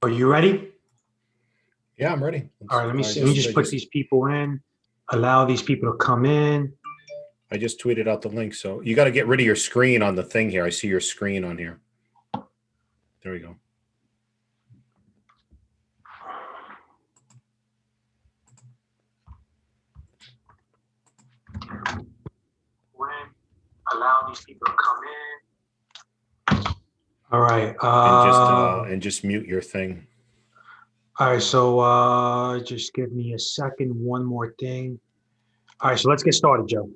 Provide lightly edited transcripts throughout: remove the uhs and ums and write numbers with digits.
Are you ready? Yeah, I'm ready. All right, let me see. Let me just put these people in, allow these people to come in. I just tweeted out the link. So you got to get rid of your screen on the thing here. I see your screen on here. There we go. Allow these people to come in. All right. And just mute your thing. All right, so just give me a second. One more thing. All right, so let's get started, Joe.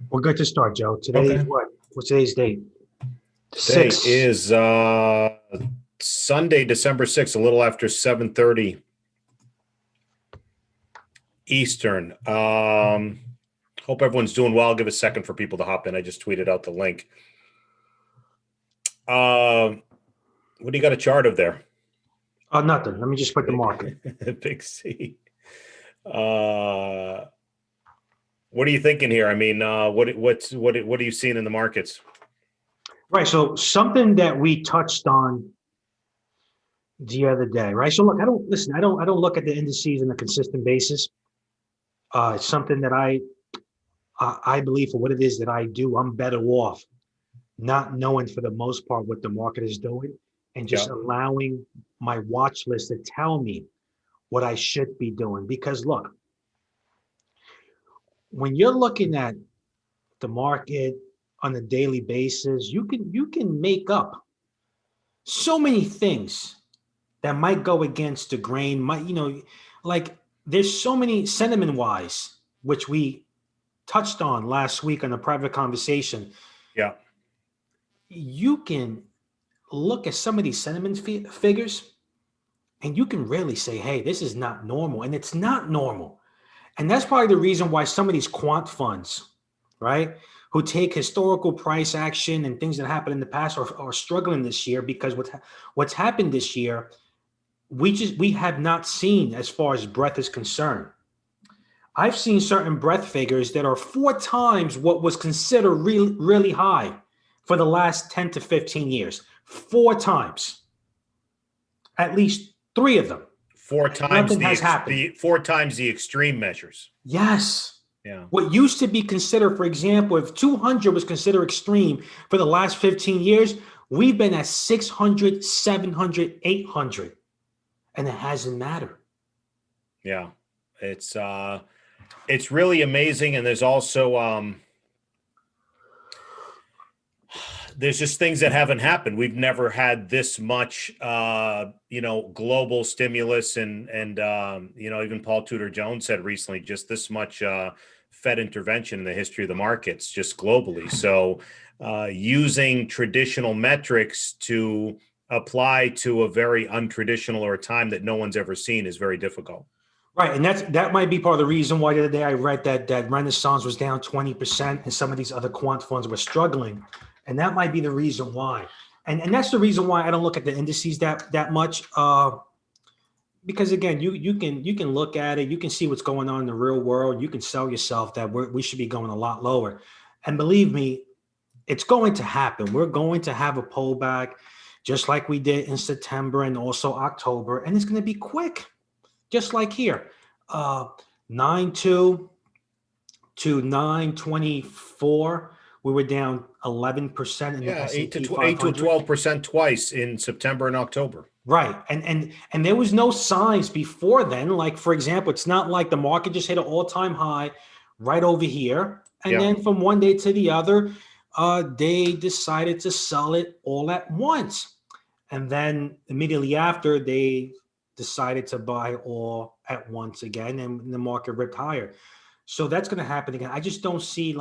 We're good to start, Joe. Today is what? What's today's date? Today is Sunday, December 6th, a little after 7:30 Eastern. Hope everyone's doing well. I'll give a second for people to hop in. I just tweeted out the link. What do you got a chart of there? Nothing. Let me just put the market. Big C. What are you thinking here? I mean, what are you seeing in the markets? Right. So something that we touched on the other day, right? So look, I don't look at the indices on a consistent basis. It's something that I believe for what it is that I do, I'm better off not knowing for the most part what the market is doing and just allowing my watch list to tell me what I should be doing. Because look, when you're looking at the market on a daily basis, you can make up so many things that might go against the grain, like there's so many sentiment wise, which we touched on last week on a private conversation. Yeah. You can look at some of these sentiment figures and you can really say, hey, this is not normal. And it's not normal. And that's probably the reason why some of these quant funds, right, who take historical price action and things that happened in the past are struggling this year, because what's happened this year, we have not seen as far as breadth is concerned. I've seen certain breadth figures that are 4 times what was considered really, really high for the last 10 to 15 years. 4 times. At least 3 of them. 4 times the 4 times the extreme measures. Yes. Yeah. What used to be considered, for example, if 200 was considered extreme for the last 15 years, we've been at 600, 700, 800. And it hasn't mattered. Yeah. It's really amazing. And there's also there's just things that haven't happened. We've never had this much global stimulus and even Paul Tudor Jones said recently just this much Fed intervention in the history of the markets just globally. So using traditional metrics to apply to a very untraditional or a time that no one's ever seen is very difficult. Right, and that might be part of the reason why the other day I read that Renaissance was down 20% and some of these other quant funds were struggling, and that might be the reason why. And that's the reason why I don't look at the indices that much, because again, you can look at it, you can see what's going on in the real world, you can sell yourself that we should be going a lot lower, and believe me, it's going to happen. We're going to have a pullback, just like we did in September and also October, and it's going to be quick. Just like here, 9.2 to 9.24, we were down 11% in the S&P 500. 8 to 12% twice in September and October. Right, and there was no signs before then. Like, for example, it's not like the market just hit an all-time high right over here, and then from one day to the other, they decided to sell it all at once, and then immediately after they decided to buy all at once again, and the market ripped higher. So that's going to happen again. I just don't see,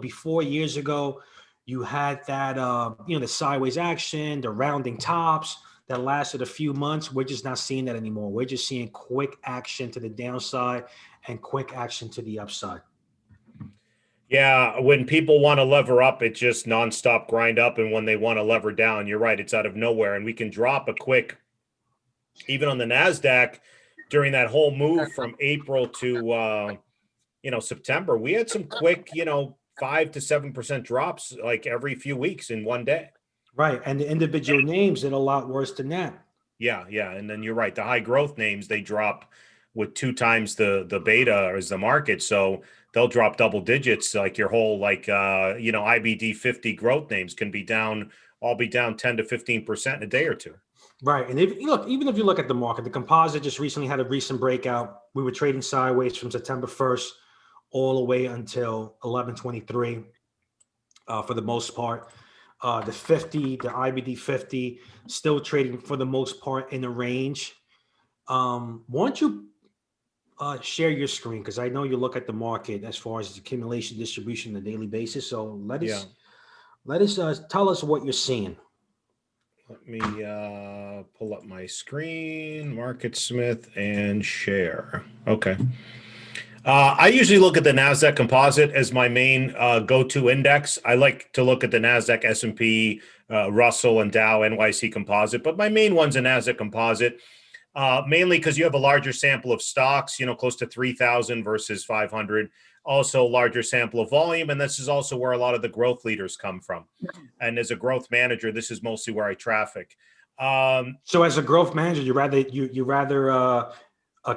before years ago, you had that, the sideways action, the rounding tops that lasted a few months. We're just not seeing that anymore. We're just seeing quick action to the downside and quick action to the upside. Yeah, when people want to lever up, it's just nonstop grind up. And when they want to lever down, you're right, it's out of nowhere. And we can drop a quick, even on the NASDAQ, during that whole move from April to, September, we had some quick, 5 to 7% drops like every few weeks in one day. Right. And the individual names did a lot worse than that. Yeah, yeah. And then you're right. The high growth names, they drop with 2 times the beta as the market. So they'll drop double digits. Like your whole IBD 50 growth names can be down, all be down 10 to 15% in a day or two. Right. And even if you look at the market, the composite just recently had a recent breakout. We were trading sideways from September 1st all the way until 11/23 for the most part. The 50, the IBD 50, still trading for the most part in the range. Why don't you share your screen? Because I know you look at the market as far as accumulation distribution on a daily basis. So let us tell us what you're seeing. Let me pull up my screen, Market Smith, and share. Okay. I usually look at the NASDAQ composite as my main go-to index. I like to look at the NASDAQ, S&P, Russell, and Dow NYC composite, but my main one's a NASDAQ composite, mainly because you have a larger sample of stocks, close to 3,000 versus 500. Also, larger sample of volume, and this is also where a lot of the growth leaders come from. And as a growth manager, this is mostly where I traffic. So, as a growth manager, you rather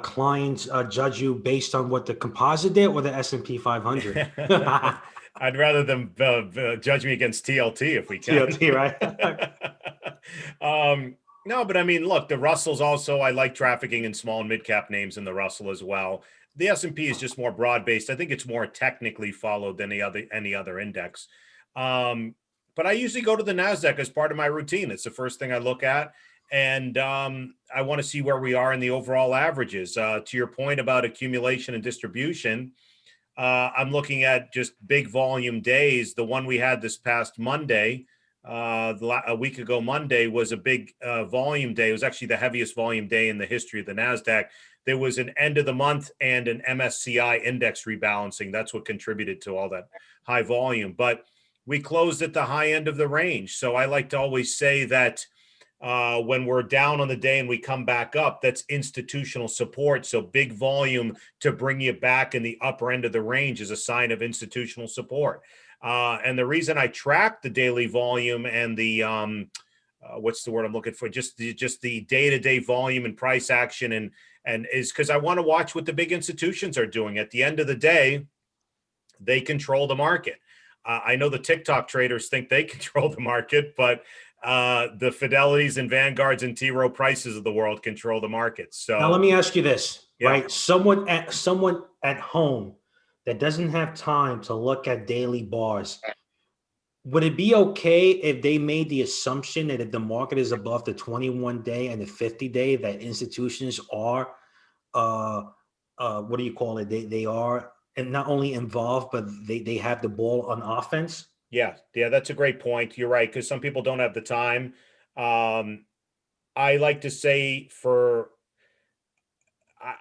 clients judge you based on what the composite did or the S&P 500? I'd rather them judge me against TLT if we can. TLT, right? No, but I mean, look, the Russell's also, I like trafficking in small and mid-cap names in the Russell as well. The S&P is just more broad-based. I think it's more technically followed than any other index. But I usually go to the NASDAQ as part of my routine. It's the first thing I look at. And I want to see where we are in the overall averages. To your point about accumulation and distribution, I'm looking at just big volume days. The one we had this past Monday, a week ago Monday, was a big volume day. It was actually the heaviest volume day in the history of the NASDAQ. There was an end of the month and an MSCI index rebalancing. That's what contributed to all that high volume. But we closed at the high end of the range. So I like to always say that when we're down on the day and we come back up, that's institutional support. So big volume to bring you back in the upper end of the range is a sign of institutional support. And the reason I track the daily volume and the what's the word I'm looking for? Just the day-to-day volume and price action and is because I want to watch what the big institutions are doing. At the end of the day, they control the market. I know the TikTok traders think they control the market, but the Fidelities and Vanguards and T. Rowe Prices of the world control the market. So now let me ask you this, right? Someone at home that doesn't have time to look at daily bars, would it be okay if they made the assumption that if the market is above the 21-day and the 50-day, that institutions are, what do you call it? They are, and not only involved, but they have the ball on offense? Yeah, that's a great point. You're right, because some people don't have the time. I like to say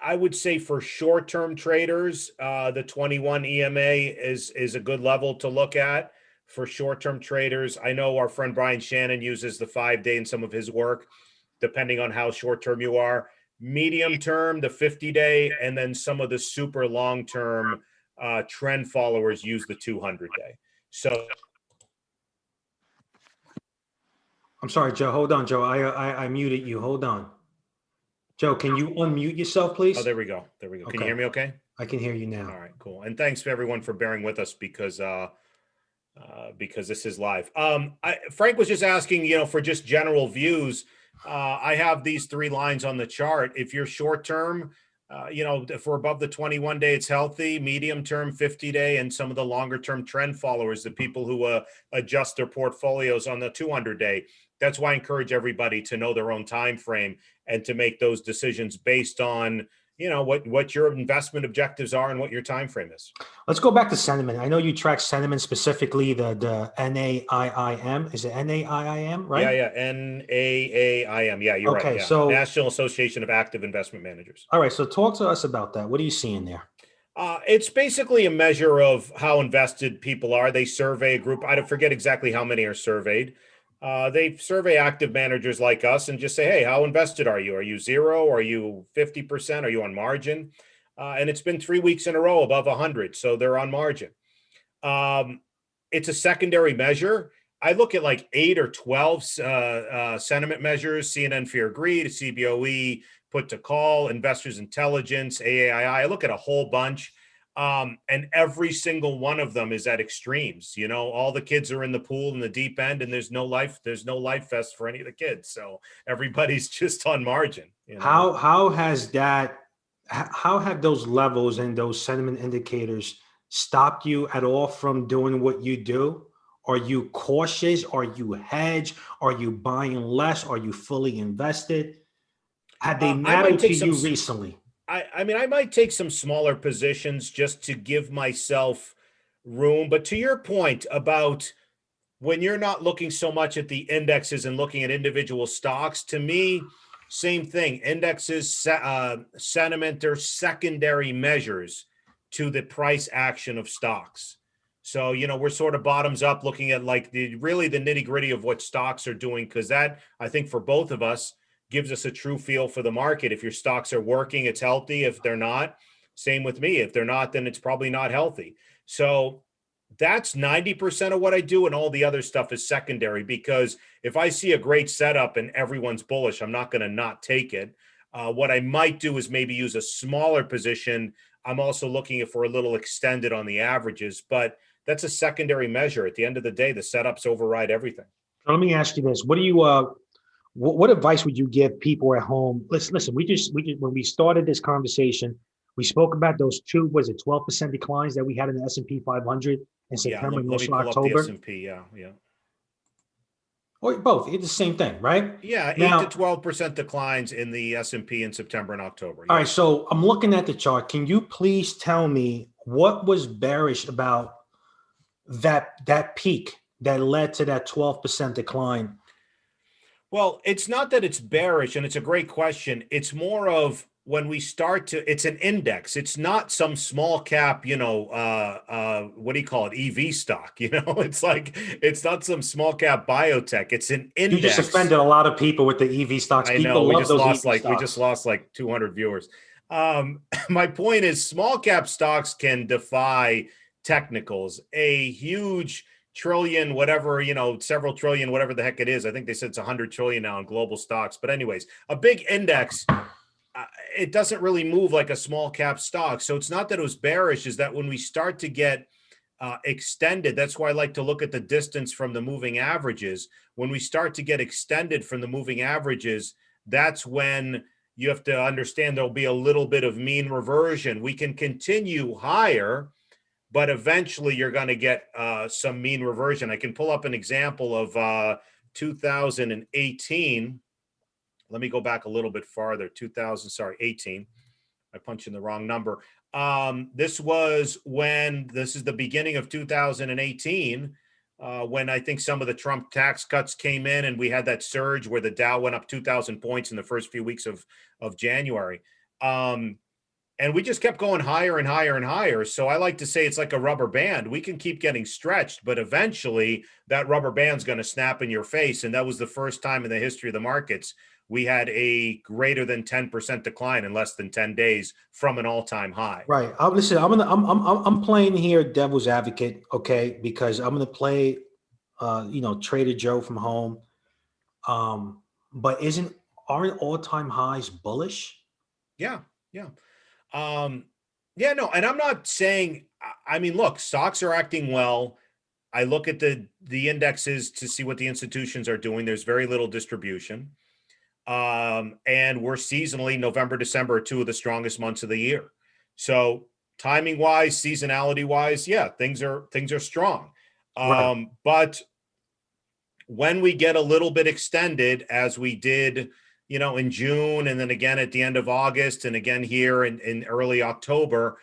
I would say for short-term traders, the 21 EMA is a good level to look at for short-term traders. I know our friend Brian Shannon uses the 5-day in some of his work, depending on how short-term you are. Medium term, the 50-day, and then some of the super long-term trend followers use the 200-day. So I'm sorry, Joe. Hold on, Joe. I muted you. Hold on. Joe, can you unmute yourself, please? Oh, there we go. There we go. Okay. Can you hear me okay? I can hear you now. All right, cool. And thanks for everyone for bearing with us because this is live. Frank was just asking, for just general views. I have these 3 lines on the chart. If you're short term, if we're above the 21-day, it's healthy. Medium term, 50-day, and some of the longer term trend followers, the people who adjust their portfolios on the 200-day. That's why I encourage everybody to know their own time frame and to make those decisions based on what your investment objectives are and what your time frame is. Let's go back to sentiment. I know you track sentiment, specifically the NAIIM. Is it NAIIM, right? Yeah, NAAIM. Yeah, you're right. Yeah. So National Association of Active Investment Managers. All right, so talk to us about that. What are you seeing there? It's basically a measure of how invested people are. They survey a group. I don't forget exactly how many are surveyed. They survey active managers like us and just say, hey, how invested are you? Are you 0? Are you 50%? Are you on margin? And it's been 3 weeks in a row above 100. So they're on margin. Um, it's a secondary measure. I look at like 8 or 12 sentiment measures: CNN Fear Greed, CBOE, Put to Call, Investors Intelligence, AAII. I look at a whole bunch. And every single one of them is at extremes. You know, all the kids are in the pool in the deep end, and there's no life vest for any of the kids. So everybody's just on margin, you know. How has that? How have those levels and those sentiment indicators stopped you at all from doing what you do? Are you cautious? Are you hedge? Are you buying less? Are you fully invested? Have they I might mattered to take some you recently? I mean, I might take some smaller positions just to give myself room. But to your point about when you're not looking so much at the indexes and looking at individual stocks, to me, same thing. Indexes, sentiment, they're secondary measures to the price action of stocks. So, you know, we're sort of bottoms up looking at like the really the nitty gritty of what stocks are doing, because that, I think, for both of us, gives us a true feel for the market. If your stocks are working, it's healthy. If they're not, same with me. If they're not, then it's probably not healthy. So that's 90% of what I do. And all the other stuff is secondary, because if I see a great setup and everyone's bullish, I'm not going to not take it. What I might do is maybe use a smaller position. I'm also looking if we're a little extended on the averages, but that's a secondary measure. At the end of the day, the setups override everything. So let me ask you this: what do you what advice would you give people at home? Listen. We just when we started this conversation, we spoke about those two, was it 12% declines that we had in the S&P 500 in Yeah, September and let me also pull up the October, S&P. Yeah, yeah. or both? It's the same thing, right? Yeah, 8 to Now, 12% declines in the S&P in September and October. all right. Yes. So I'm looking at the chart. Can you please tell me what was bearish about that peak that led to that 12% decline? Well, it's not that it's bearish, and it's a great question. It's more of when we start to, it's an index. It's not some small cap, what do you call it? EV stock, it's like, it's not some small cap biotech. It's an You just index. offended a lot of people with the EV stocks. I know People love those EV we just stocks. lost like 200 viewers. My point is small cap stocks can defy technicals. A huge trillion, whatever, several trillion, whatever the heck it is. I think they said it's 100 trillion now in global stocks. But anyways, a big index, it doesn't really move like a small cap stock. So it's not that it was bearish, is that when we start to get extended, that's why I like to look at the distance from the moving averages. When we start to get extended from the moving averages, that's when you have to understand there'll be a little bit of mean reversion. We can continue higher, but eventually you're going to get some mean reversion. I can pull up an example of 2018. Let me go back a little bit farther. 18. I punched in the wrong number. This is the beginning of 2018, when I think some of the Trump tax cuts came in, and we had that surge where the Dow went up 2,000 points in the first few weeks of January. And we just kept going higher and higher and higher. So I like to say it's like a rubber band. We can keep getting stretched, but eventually that rubber band's going to snap in your face. And that was the first time in the history of the markets we had a greater than 10% decline in less than 10 days from an all-time high. Right. Listen, I'm playing here devil's advocate, okay? Because I'm gonna play, Trader Joe from home. But aren't all-time highs bullish? Yeah, yeah. Yeah, no, and I'm not saying, I mean, look, stocks are acting well. I look at the indexes to see what the institutions are doing. There's very little distribution. And we're seasonally, November, December are two of the strongest months of the year. So timing wise, seasonality wise, yeah, things are strong. Right. But when we get a little bit extended, as we did, in June, and then again at the end of August, and again here in early October,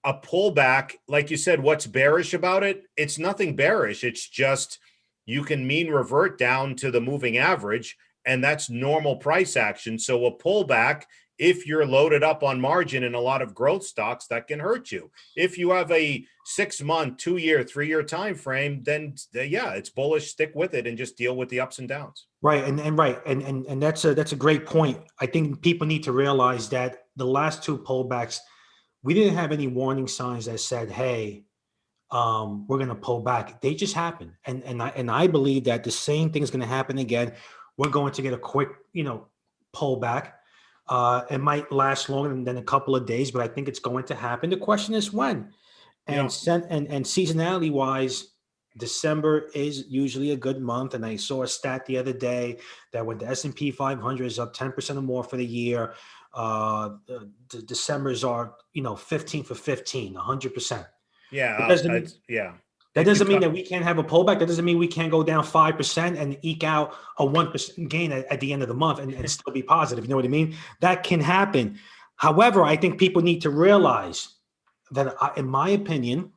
a pullback, like you said, what's bearish about it? It's nothing bearish. It's just you can mean revert down to the moving average, and that's normal price action. So a pullback, if you're loaded up on margin in a lot of growth stocks, that can hurt you. If you have a 6-month, 2-year, 3-year time frame, then yeah, it's bullish. Stick with it and just deal with the ups and downs. Right. And that's a great point. I think people need to realize that the last two pullbacks, we didn't have any warning signs that said, hey, we're going to pull back. They just happen. And I believe that the same thing is going to happen again. We're going to get a quick, pullback. It might last longer than a couple of days, but I think it's going to happen. The question is when. Yeah. And seasonality wise, December is usually a good month. And I saw a stat the other day that when the S&P 500 is up 10% or more for the year, the December's are 15 for 15, 100%. That Yeah. doesn't Yeah. that doesn't mean that we can't have a pullback. That doesn't mean we can't go down 5% and eke out a 1% gain at the end of the month and still be positive. You know what I mean? That can happen. However, I think people need to realize that, in my opinion,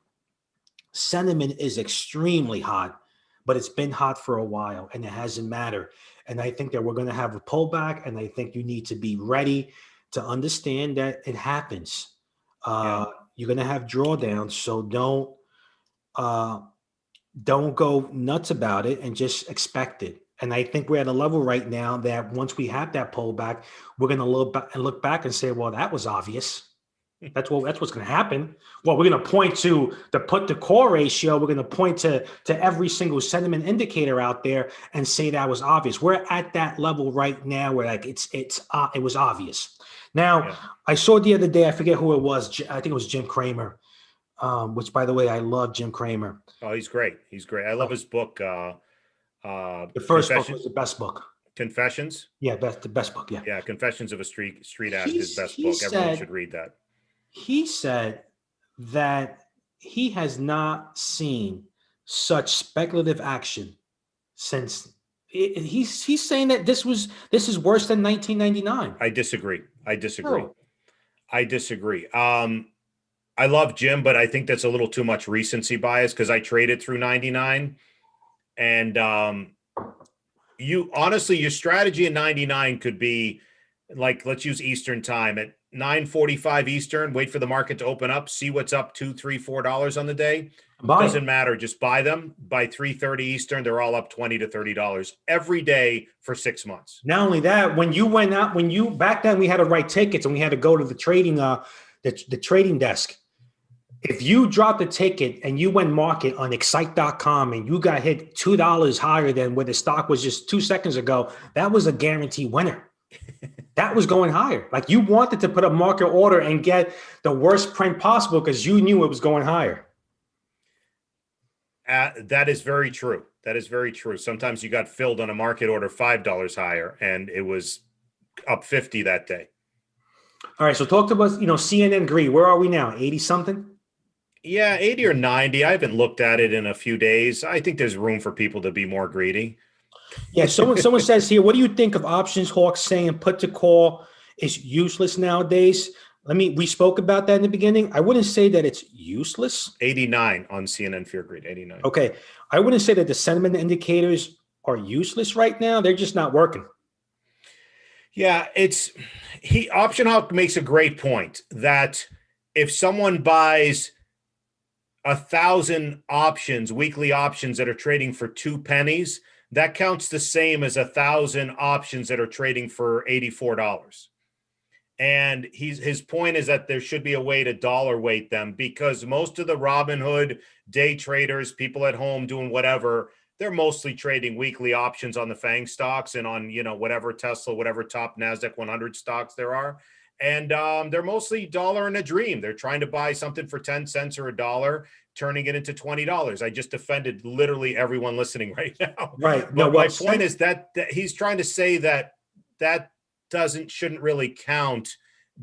sentiment is extremely hot, but it's been hot for a while and it hasn't mattered. And I think that we're going to have a pullback, and I think you need to be ready to understand that it happens. Yeah. You're going to have drawdowns, so uh, don't go nuts about it and just expect it. And I think we're at a level right now that once we have that pullback, we're going to look back and say, well, that was obvious. That's what's going to happen. Well, we're going to point to the put to call ratio. We're going to point to every single sentiment indicator out there and say that was obvious. We're at that level right now where like it was obvious. Now, Yeah. I saw the other day, I forget who it was. I think it was Jim Cramer, which, by the way, I love Jim Cramer. Oh, he's great. He's great. I love his book. The first book was the best book. Confessions. Yeah, the best book. Yeah. Yeah. Confessions of a Street Addict, his best He book. Everyone said should read that. he said that he has not seen such speculative action since he's saying that this is worse than 1999. I disagree. No. I disagree. I love Jim, but I think that's a little too much recency bias because I traded through 99. And you honestly, your strategy in 99 could be like, let's use Eastern time at 9:45 Eastern, wait for the market to open up, see what's up $2, $3, $4 on the day. Doesn't matter. Just buy them. By 3:30 Eastern, they're all up $20 to $30 every day for 6 months. Not only that, when you went out, back then we had to write tickets and we had to go to the trading the trading desk. If you dropped a ticket and you went market on excite.com and you got hit $2 higher than where the stock was just 2 seconds ago, that was a guaranteed winner. That was going higher. Like, you wanted to put a market order and get the worst print possible because you knew it was going higher. That is very true. That is very true. Sometimes you got filled on a market order $5 higher and it was up 50 that day. All right. So talk to us, CNN greed. Where are we now? 80 something? Yeah, 80 or 90. I haven't looked at it in a few days. I think there's room for people to be more greedy. Yeah. Someone says here, what do you think of options hawks saying put to call is useless nowadays? We spoke about that in the beginning. I wouldn't say that it's useless. 89 on CNN Fear Greed, 89. Okay. I wouldn't say that the sentiment indicators are useless right now. They're just not working. Yeah, Option Hawk makes a great point that if someone buys 1,000 options, weekly options that are trading for 2 pennies, that counts the same as 1,000 options that are trading for $84. And his point is that there should be a way to dollar weight them because most of the Robinhood day traders, people at home doing whatever, they're mostly trading weekly options on the FANG stocks and on, whatever Tesla, whatever top NASDAQ 100 stocks there are. And they're mostly dollar and a dream. They're trying to buy something for 10 cents or $1, turning it into $20. I just offended literally everyone listening right now. Right. But my point is that he's trying to say that shouldn't really count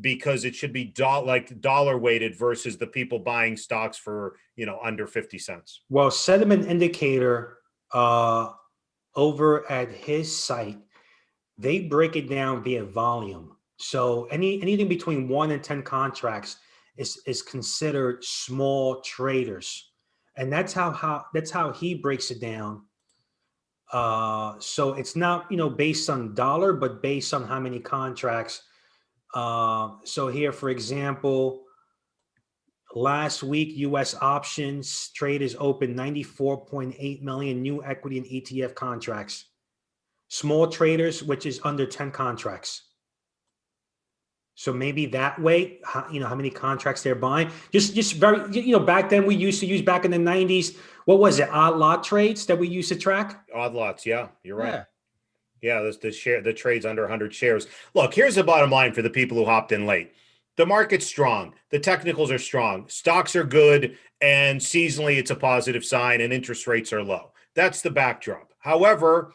because it should be dollar weighted versus the people buying stocks for, under 50 cents. Well, sentiment indicator over at his site, they break it down via volume. So anything between 1 and 10 contracts is considered small traders, and that's how he breaks it down. So it's not based on dollar, but based on how many contracts. So here, for example, last week, U.S. options traders opened 94.8 million new equity and ETF contracts. Small traders, which is under 10 contracts. So maybe that way, how many contracts they're buying. Just very, back then we used to use back in the 90s. What was it? Odd lot trades that we used to track. Odd lots. Yeah, you're right. Yeah. Yeah, the trades under 100 shares. Look, here's the bottom line for the people who hopped in late. The market's strong. The technicals are strong. Stocks are good, and seasonally it's a positive sign, and interest rates are low. That's the backdrop. However,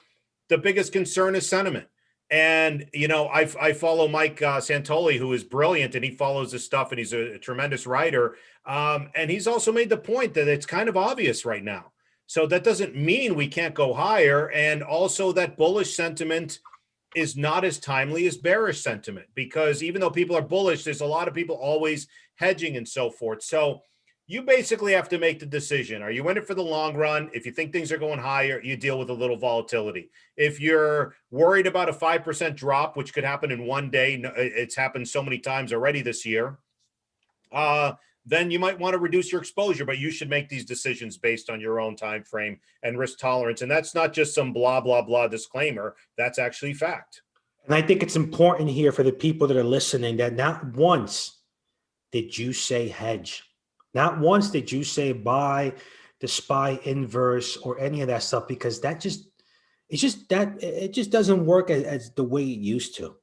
the biggest concern is sentiment. And I follow Mike Santoli, who is brilliant, and he follows this stuff, and he's a tremendous writer. And he's also made the point that it's kind of obvious right now. So that doesn't mean we can't go higher. And also that bullish sentiment is not as timely as bearish sentiment, because even though people are bullish, there's a lot of people always hedging and so forth. So you basically have to make the decision. Are you in it for the long run? If you think things are going higher, you deal with a little volatility. If you're worried about a 5% drop, which could happen in one day, it's happened so many times already this year, then you might want to reduce your exposure, but you should make these decisions based on your own time frame and risk tolerance. And that's not just some blah, blah, blah disclaimer. That's actually fact. And I think it's important here for the people that are listening that not once did you say hedge. Not once did you say buy the SPY inverse or any of that stuff, because it just doesn't work as the way it used to.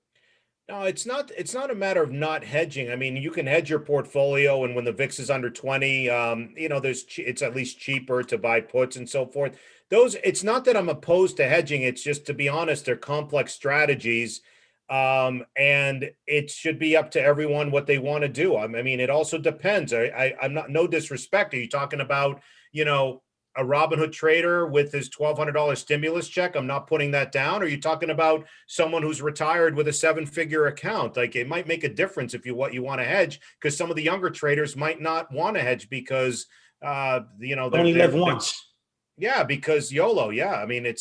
No, it's not. It's not a matter of not hedging. I mean, you can hedge your portfolio, and when the VIX is under 20, it's at least cheaper to buy puts and so forth. It's not that I'm opposed to hedging. It's just, to be honest, they're complex strategies, and it should be up to everyone what they want to do. I mean, it also depends. I'm not, no disrespect. Are you talking about, a Robinhood trader with his $1,200 stimulus check? I'm not putting that down. Are you talking about someone who's retired with a 7-figure account? Like, it might make a difference if you want to hedge, because some of the younger traders might not want to hedge because Only live once. yeah, because YOLO. Yeah, I mean No,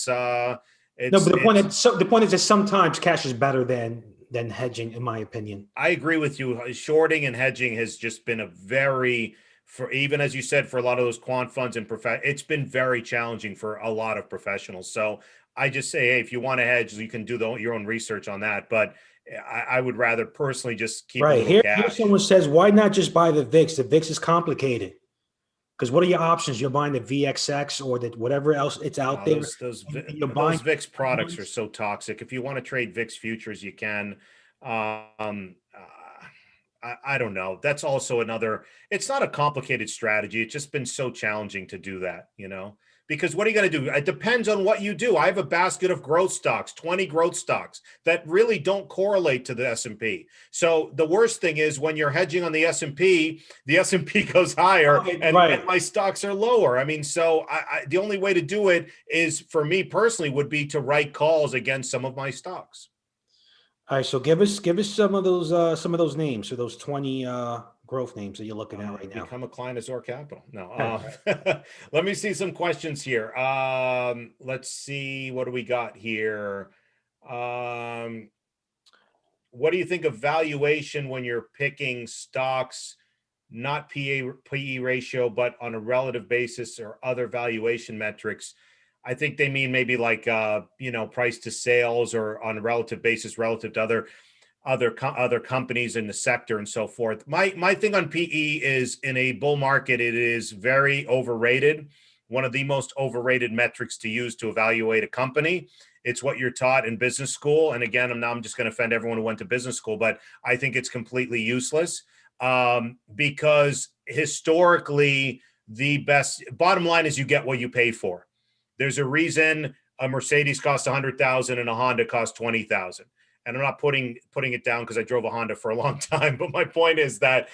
but the point is that sometimes cash is better than hedging, in my opinion. I agree with you. Shorting and hedging has just been for even, as you said, for a lot of those quant funds and it's been very challenging for a lot of professionals. So I just say, hey, if you want to hedge, you can do your own research on that. But I would rather personally just keep a little Here cash. someone says, why not just buy the VIX? The VIX is complicated. Because what are your options? You're buying the VXX or whatever else it's out there. Those VIX products are so toxic. If you want to trade VIX futures, you can. I don't know. That's also it's not a complicated strategy. It's just been so challenging to do that, because what are you going to do? It depends on what you do. I have a basket of growth stocks, 20 growth stocks that really don't correlate to the S&P. So the worst thing is when you're hedging on the S&P goes higher and my stocks are lower. I mean, so the only way to do it is, for me personally, would be to write calls against some of my stocks. All right, so give us some of those names, so those 20 growth names that you're looking at right now. Become a client of Zor Capital. No, let me see some questions here. Let's see, what do we got here? What do you think of valuation when you're picking stocks, not PE ratio, but on a relative basis or other valuation metrics? I think they mean maybe like price to sales, or on a relative basis relative to other companies in the sector and so forth. My thing on PE is, in a bull market, it is very overrated. One of the most overrated metrics to use to evaluate a company. It's what you're taught in business school. And again, I'm just going to offend everyone who went to business school, but I think it's completely useless, because historically, the bottom line is you get what you pay for. There's a reason a Mercedes costs $100,000 and a Honda costs $20,000. And I'm not putting it down because I drove a Honda for a long time. But my point is that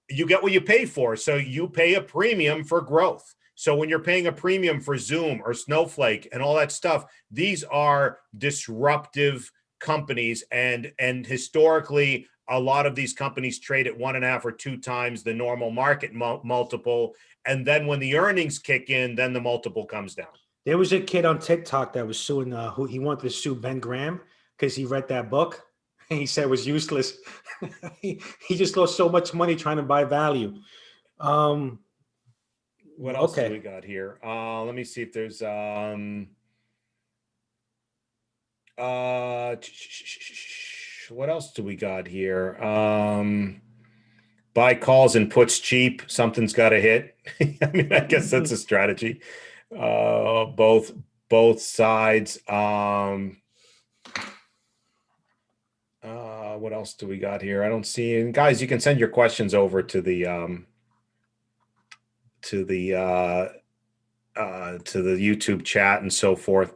you get what you pay for. So you pay a premium for growth. So when you're paying a premium for Zoom or Snowflake and all that stuff, these are disruptive companies. And historically, a lot of these companies trade at 1.5 or 2 times the normal market multiple. And then when the earnings kick in, then the multiple comes down. There was a kid on TikTok that was suing, who he wanted to sue Ben Graham because he read that book and he said it was useless. he just lost so much money trying to buy value. What else do we got here? Let me see if there's what else do we got here? Buy calls and puts cheap. Something's got to hit. I mean, I guess that's a strategy. Both sides. What else do we got here? I don't see. And guys, you can send your questions over to the YouTube chat and so forth.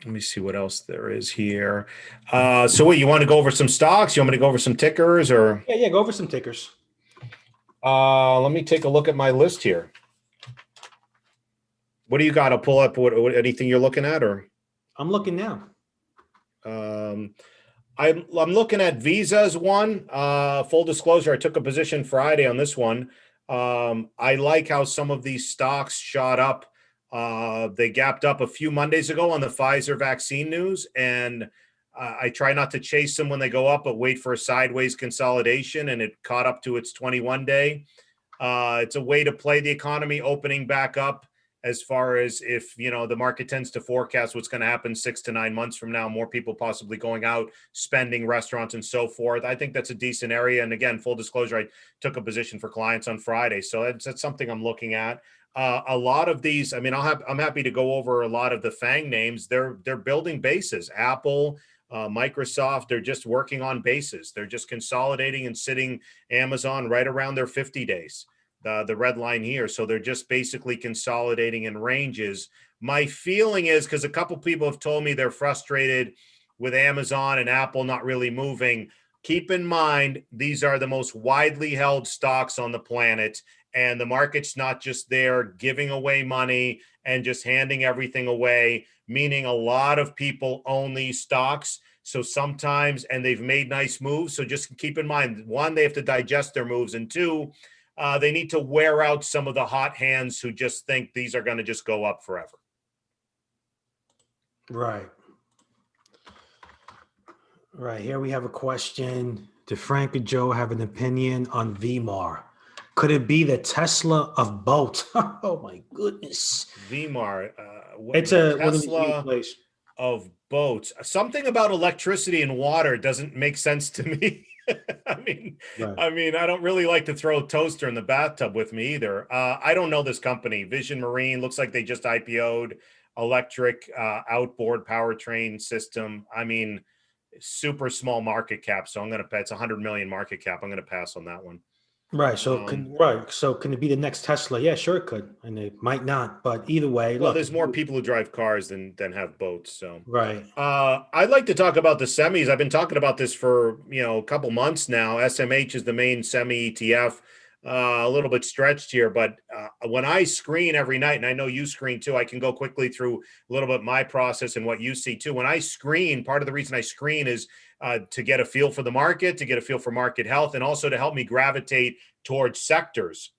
Let me see what else there is here. So what, you want to go over some stocks? You want me to go over some tickers or? Yeah, go over some tickers. Let me take a look at my list here. What do you got? I'll pull up what anything you're looking at, or? I'm looking now. I'm looking at Visa's one. Full disclosure, I took a position Friday on this one. I like how some of these stocks shot up. They gapped up a few Mondays ago on the Pfizer vaccine news, and I try not to chase them when they go up, but wait for a sideways consolidation, and it caught up to its 21-day. It's a way to play the economy opening back up, as far as if, the market tends to forecast what's going to happen 6 to 9 months from now, more people possibly going out, spending, restaurants, and so forth. I think that's a decent area. And again, full disclosure, I took a position for clients on Friday. So that's something I'm looking at. A lot of these, I mean, I'm happy to go over a lot of the FANG names. They're building bases. Apple, Microsoft, they're just working on bases. They're just consolidating and sitting Amazon right around their 50 days. The red line here. So they're just basically consolidating in ranges. My feeling is, because a couple people have told me they're frustrated with Amazon and Apple not really moving. Keep in mind, these are the most widely held stocks on the planet, and the market's not just there giving away money and just handing everything away, meaning a lot of people own these stocks. So sometimes, and they've made nice moves. So just keep in mind, one, they have to digest their moves, and two, they need to wear out some of the hot hands who just think these are going to just go up forever. Right. Here we have a question. Do Frank and Joe have an opinion on VMAR? Could it be the Tesla of boat? Oh my goodness. VMAR. It's a Tesla of boats. Something about electricity and water doesn't make sense to me. I mean, I don't really like to throw a toaster in the bathtub with me either. I don't know this company. Vision Marine looks like they just IPO'd. Electric outboard powertrain system. I mean, super small market cap. So I'm going to pay. It's 100 million market cap. I'm going to pass on that one. Right. So So can it be the next Tesla? Yeah, sure it could, and it might not. But either way, well, there's more people who drive cars than have boats. So right. I'd like to talk about the semis. I've been talking about this for a couple months now. SMH is the main semi ETF. A little bit stretched here, but when I screen every night, and I know you screen too, I can go quickly through a little bit my process and what you see too. When I screen, part of the reason I screen is to get a feel for the market, to get a feel for market health, and also to help me gravitate towards sectors.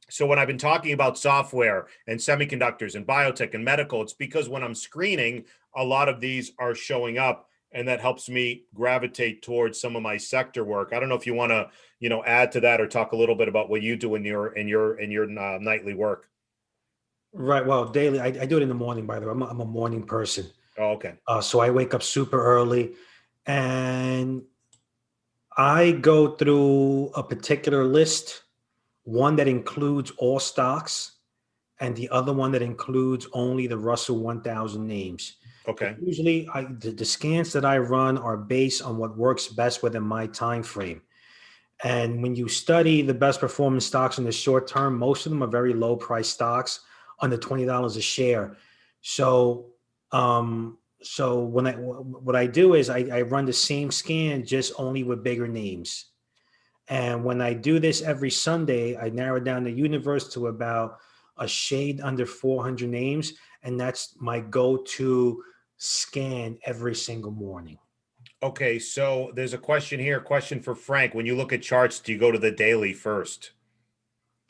So when I've been talking about software and semiconductors and biotech and medical, it's because when I'm screening, a lot of these are showing up, and that helps me gravitate towards some of my sector work. I don't know if you want to, add to that or talk a little bit about what you do in your nightly work. Right. Well, daily, I do it in the morning. By the way, I'm a morning person. Oh, okay. So I wake up super early, and I go through a particular list, one that includes all stocks, and the other one that includes only the Russell 1000 names. Okay. Usually, the scans that I run are based on what works best within my time frame. And when you study the best performing stocks in the short term, most of them are very low price stocks, under $20 a share. So, what I do is I run the same scan, just only with bigger names. And when I do this every Sunday, I narrow down the universe to about a shade under 400 names, and that's my go-to scan every single morning. Okay, so there's a question here. Question for Frank. When you look at charts, do you go to the daily first?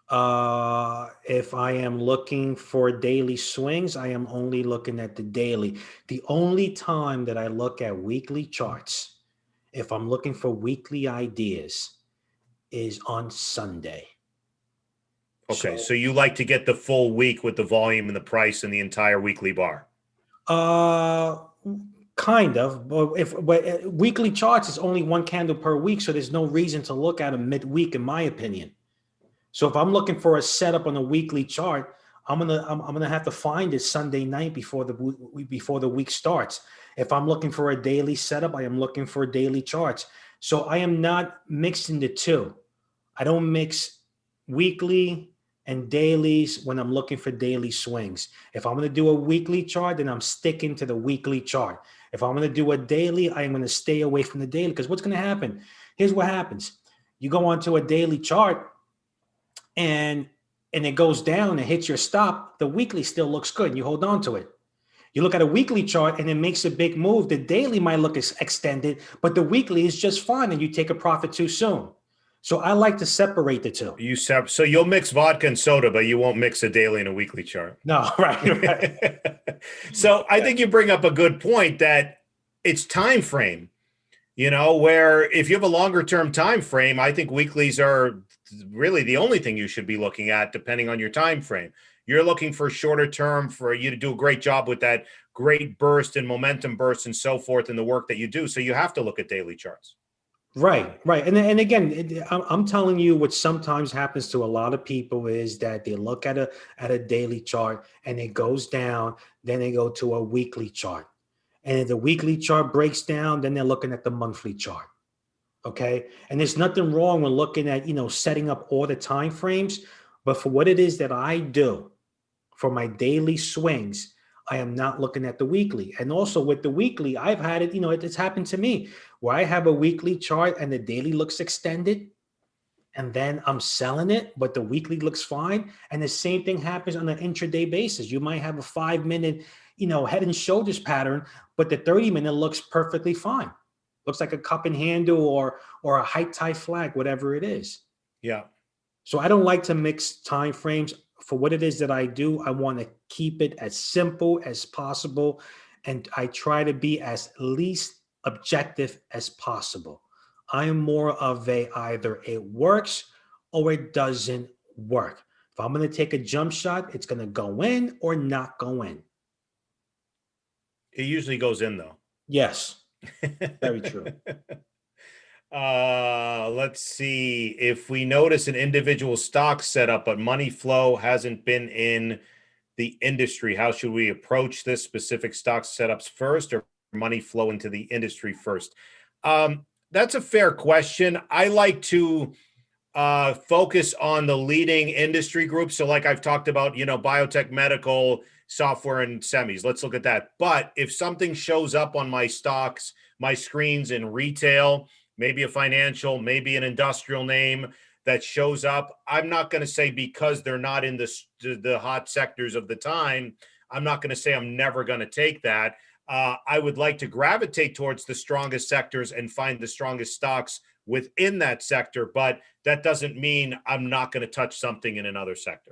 If I am looking for daily swings, I am only looking at the daily. The only time that I look at weekly charts, if I'm looking for weekly ideas, is on Sunday. Okay, so you like to get the full week with the volume and the price and the entire weekly bar. Uh, kind of. But weekly charts is only one candle per week, so there's no reason to look at them midweek, in my opinion. So if I'm looking for a setup on a weekly chart, I'm gonna have to find it Sunday night before the week starts. If I'm looking for a daily setup, I am looking for daily charts. So I am not mixing the two. I don't mix weekly and dailies when I'm looking for daily swings. If I'm going to do a weekly chart, then I'm sticking to the weekly chart. If I'm going to do a daily, I'm going to stay away from the daily because what's going to happen? Here's what happens. You go onto a daily chart and it goes down and hits your stop. The weekly still looks good and you hold on to it. You look at a weekly chart and it makes a big move. The daily might look extended, but the weekly is just fine and you take a profit too soon. So I like to separate the two. So you'll mix vodka and soda, but you won't mix a daily and a weekly chart. No, right. So I think you bring up a good point that it's time frame, where if you have a longer term time frame, I think weeklies are really the only thing you should be looking at, depending on your time frame. You're looking for shorter term for you to do a great job with that great burst and momentum burst and so forth in the work that you do. So you have to look at daily charts. Right. And again, I'm telling you what sometimes happens to a lot of people is that they look at a daily chart and it goes down, then they go to a weekly chart. And if the weekly chart breaks down, then they're looking at the monthly chart. Okay. And there's nothing wrong with looking at, setting up all the time frames. But for what it is that I do for my daily swings, I am not looking at the weekly. And also with the weekly, I've had it, it's happened to me where I have a weekly chart and the daily looks extended and then I'm selling it, but the weekly looks fine. And the same thing happens on an intraday basis. You might have a 5 minute, head and shoulders pattern, but the 30-minute looks perfectly fine. Looks like a cup and handle or a high tie flag, whatever it is. Yeah. So I don't like to mix time frames. For what it is that I do, I want to keep it as simple as possible. And I try to be as least objective as possible. I am more of either it works or it doesn't work. If I'm going to take a jump shot, it's going to go in or not go in. It usually goes in though. Yes, very true. Let's see if we notice an individual stock setup, but money flow hasn't been in the industry. How should we approach this? Specific stock setups first or money flow into the industry first? That's a fair question. I like to focus on the leading industry groups. So like I've talked about, biotech, medical, software, and semis. Let's look at that. But if something shows up on my stocks, my screens in retail, maybe a financial, maybe an industrial name that shows up, I'm not going to say because they're not in the hot sectors of the time, I'm not going to say I'm never going to take that. I would like to gravitate towards the strongest sectors and find the strongest stocks within that sector, but that doesn't mean I'm not going to touch something in another sector.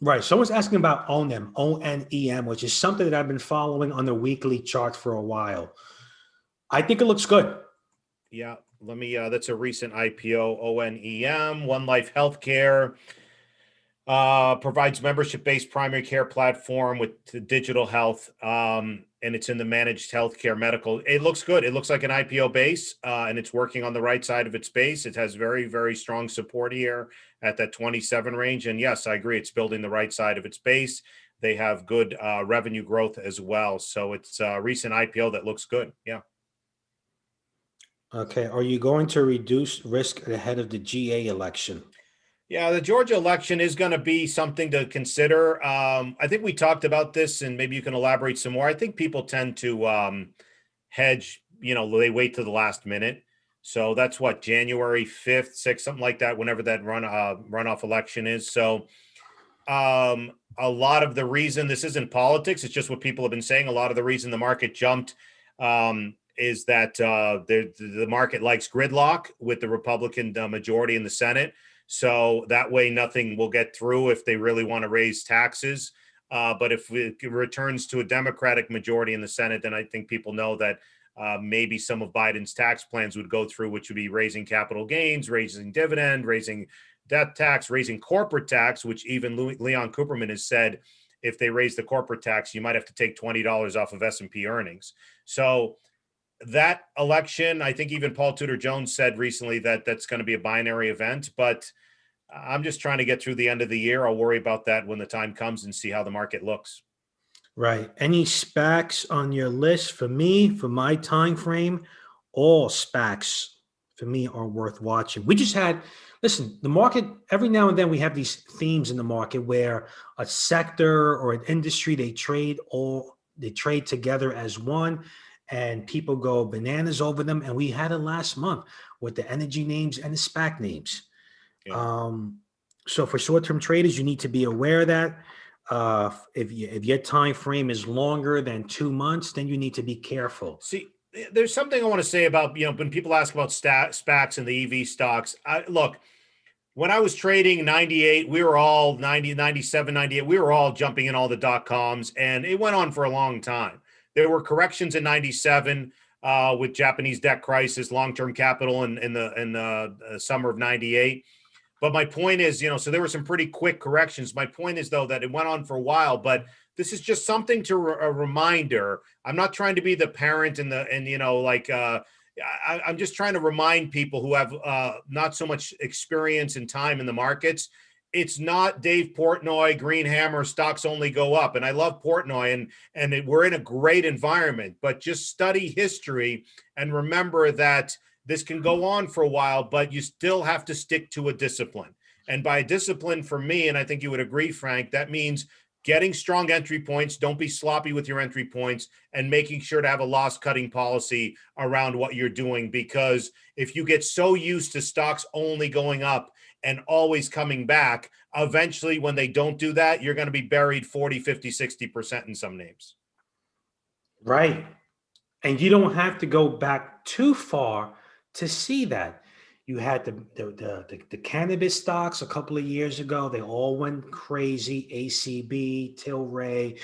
Right. Someone's asking about ONEM, ONEM, which is something that I've been following on the weekly chart for a while. I think it looks good. Yeah. Let me, that's a recent IPO, ONEM, One Life Healthcare. Provides membership-based primary care platform with digital health, and it's in the managed healthcare medical. It looks good. It looks like an IPO base, and it's working on the right side of its base. It has very, very strong support here at that 27 range. And yes, I agree. It's building the right side of its base. They have good revenue growth as well. So it's a recent IPO that looks good. Yeah. Okay. Are you going to reduce risk ahead of the GA election? Yeah, the Georgia election is going to be something to consider. I think we talked about this, and maybe you can elaborate some more. I think people tend to hedge, they wait to the last minute. So that's what, January 5th, 6th, something like that, whenever that runoff election is. So a lot of the reason this isn't politics, it's just what people have been saying. A lot of the reason the market jumped is that the market likes gridlock with the Republican majority in the Senate. So that way nothing will get through if they really want to raise taxes. But if it returns to a Democratic majority in the Senate, then I think people know that maybe some of Biden's tax plans would go through, which would be raising capital gains, raising dividend, raising death tax, raising corporate tax, which even Leon Cooperman has said if they raise the corporate tax, you might have to take $20 off of S&P earnings. So that election, I think even Paul Tudor Jones said recently that that's going to be a binary event, but I'm just trying to get through the end of the year. I'll worry about that when the time comes and see how the market looks. Right. Any SPACs on your list? For me, for my time frame, all SPACs for me are worth watching. We just had, listen, the market, every now and then we have these themes in the market where a sector or an industry, they trade together as one, and people go bananas over them. And we had it last month with the energy names and the SPAC names. Yeah. So for short-term traders, you need to be aware of that. If your time frame is longer than 2 months, then you need to be careful. See, there's something I want to say about, when people ask about SPACs and the EV stocks. Look, when I was trading 98, we were all 90, 97, 98. We were all jumping in all the dot-coms, and it went on for a long time. There were corrections in 97 with Japanese debt crisis, long-term capital in the summer of 98. But my point is, so there were some pretty quick corrections. My point is, though, that it went on for a while, but this is just something a reminder. I'm not trying to be the parent I'm just trying to remind people who have not so much experience and time in the markets. It's not Dave Portnoy, Green Hammer, stocks only go up. And I love Portnoy, and we're in a great environment, but just study history and remember that this can go on for a while, but you still have to stick to a discipline. And by discipline for me, and I think you would agree, Frank, that means getting strong entry points. Don't be sloppy with your entry points, and making sure to have a loss cutting policy around what you're doing. Because if you get so used to stocks only going up and always coming back, eventually when they don't do that, you're going to be buried 40, 50, 60% in some names. Right. And you don't have to go back too far to see that. You had the cannabis stocks a couple of years ago. They all went crazy. ACB, Tilray,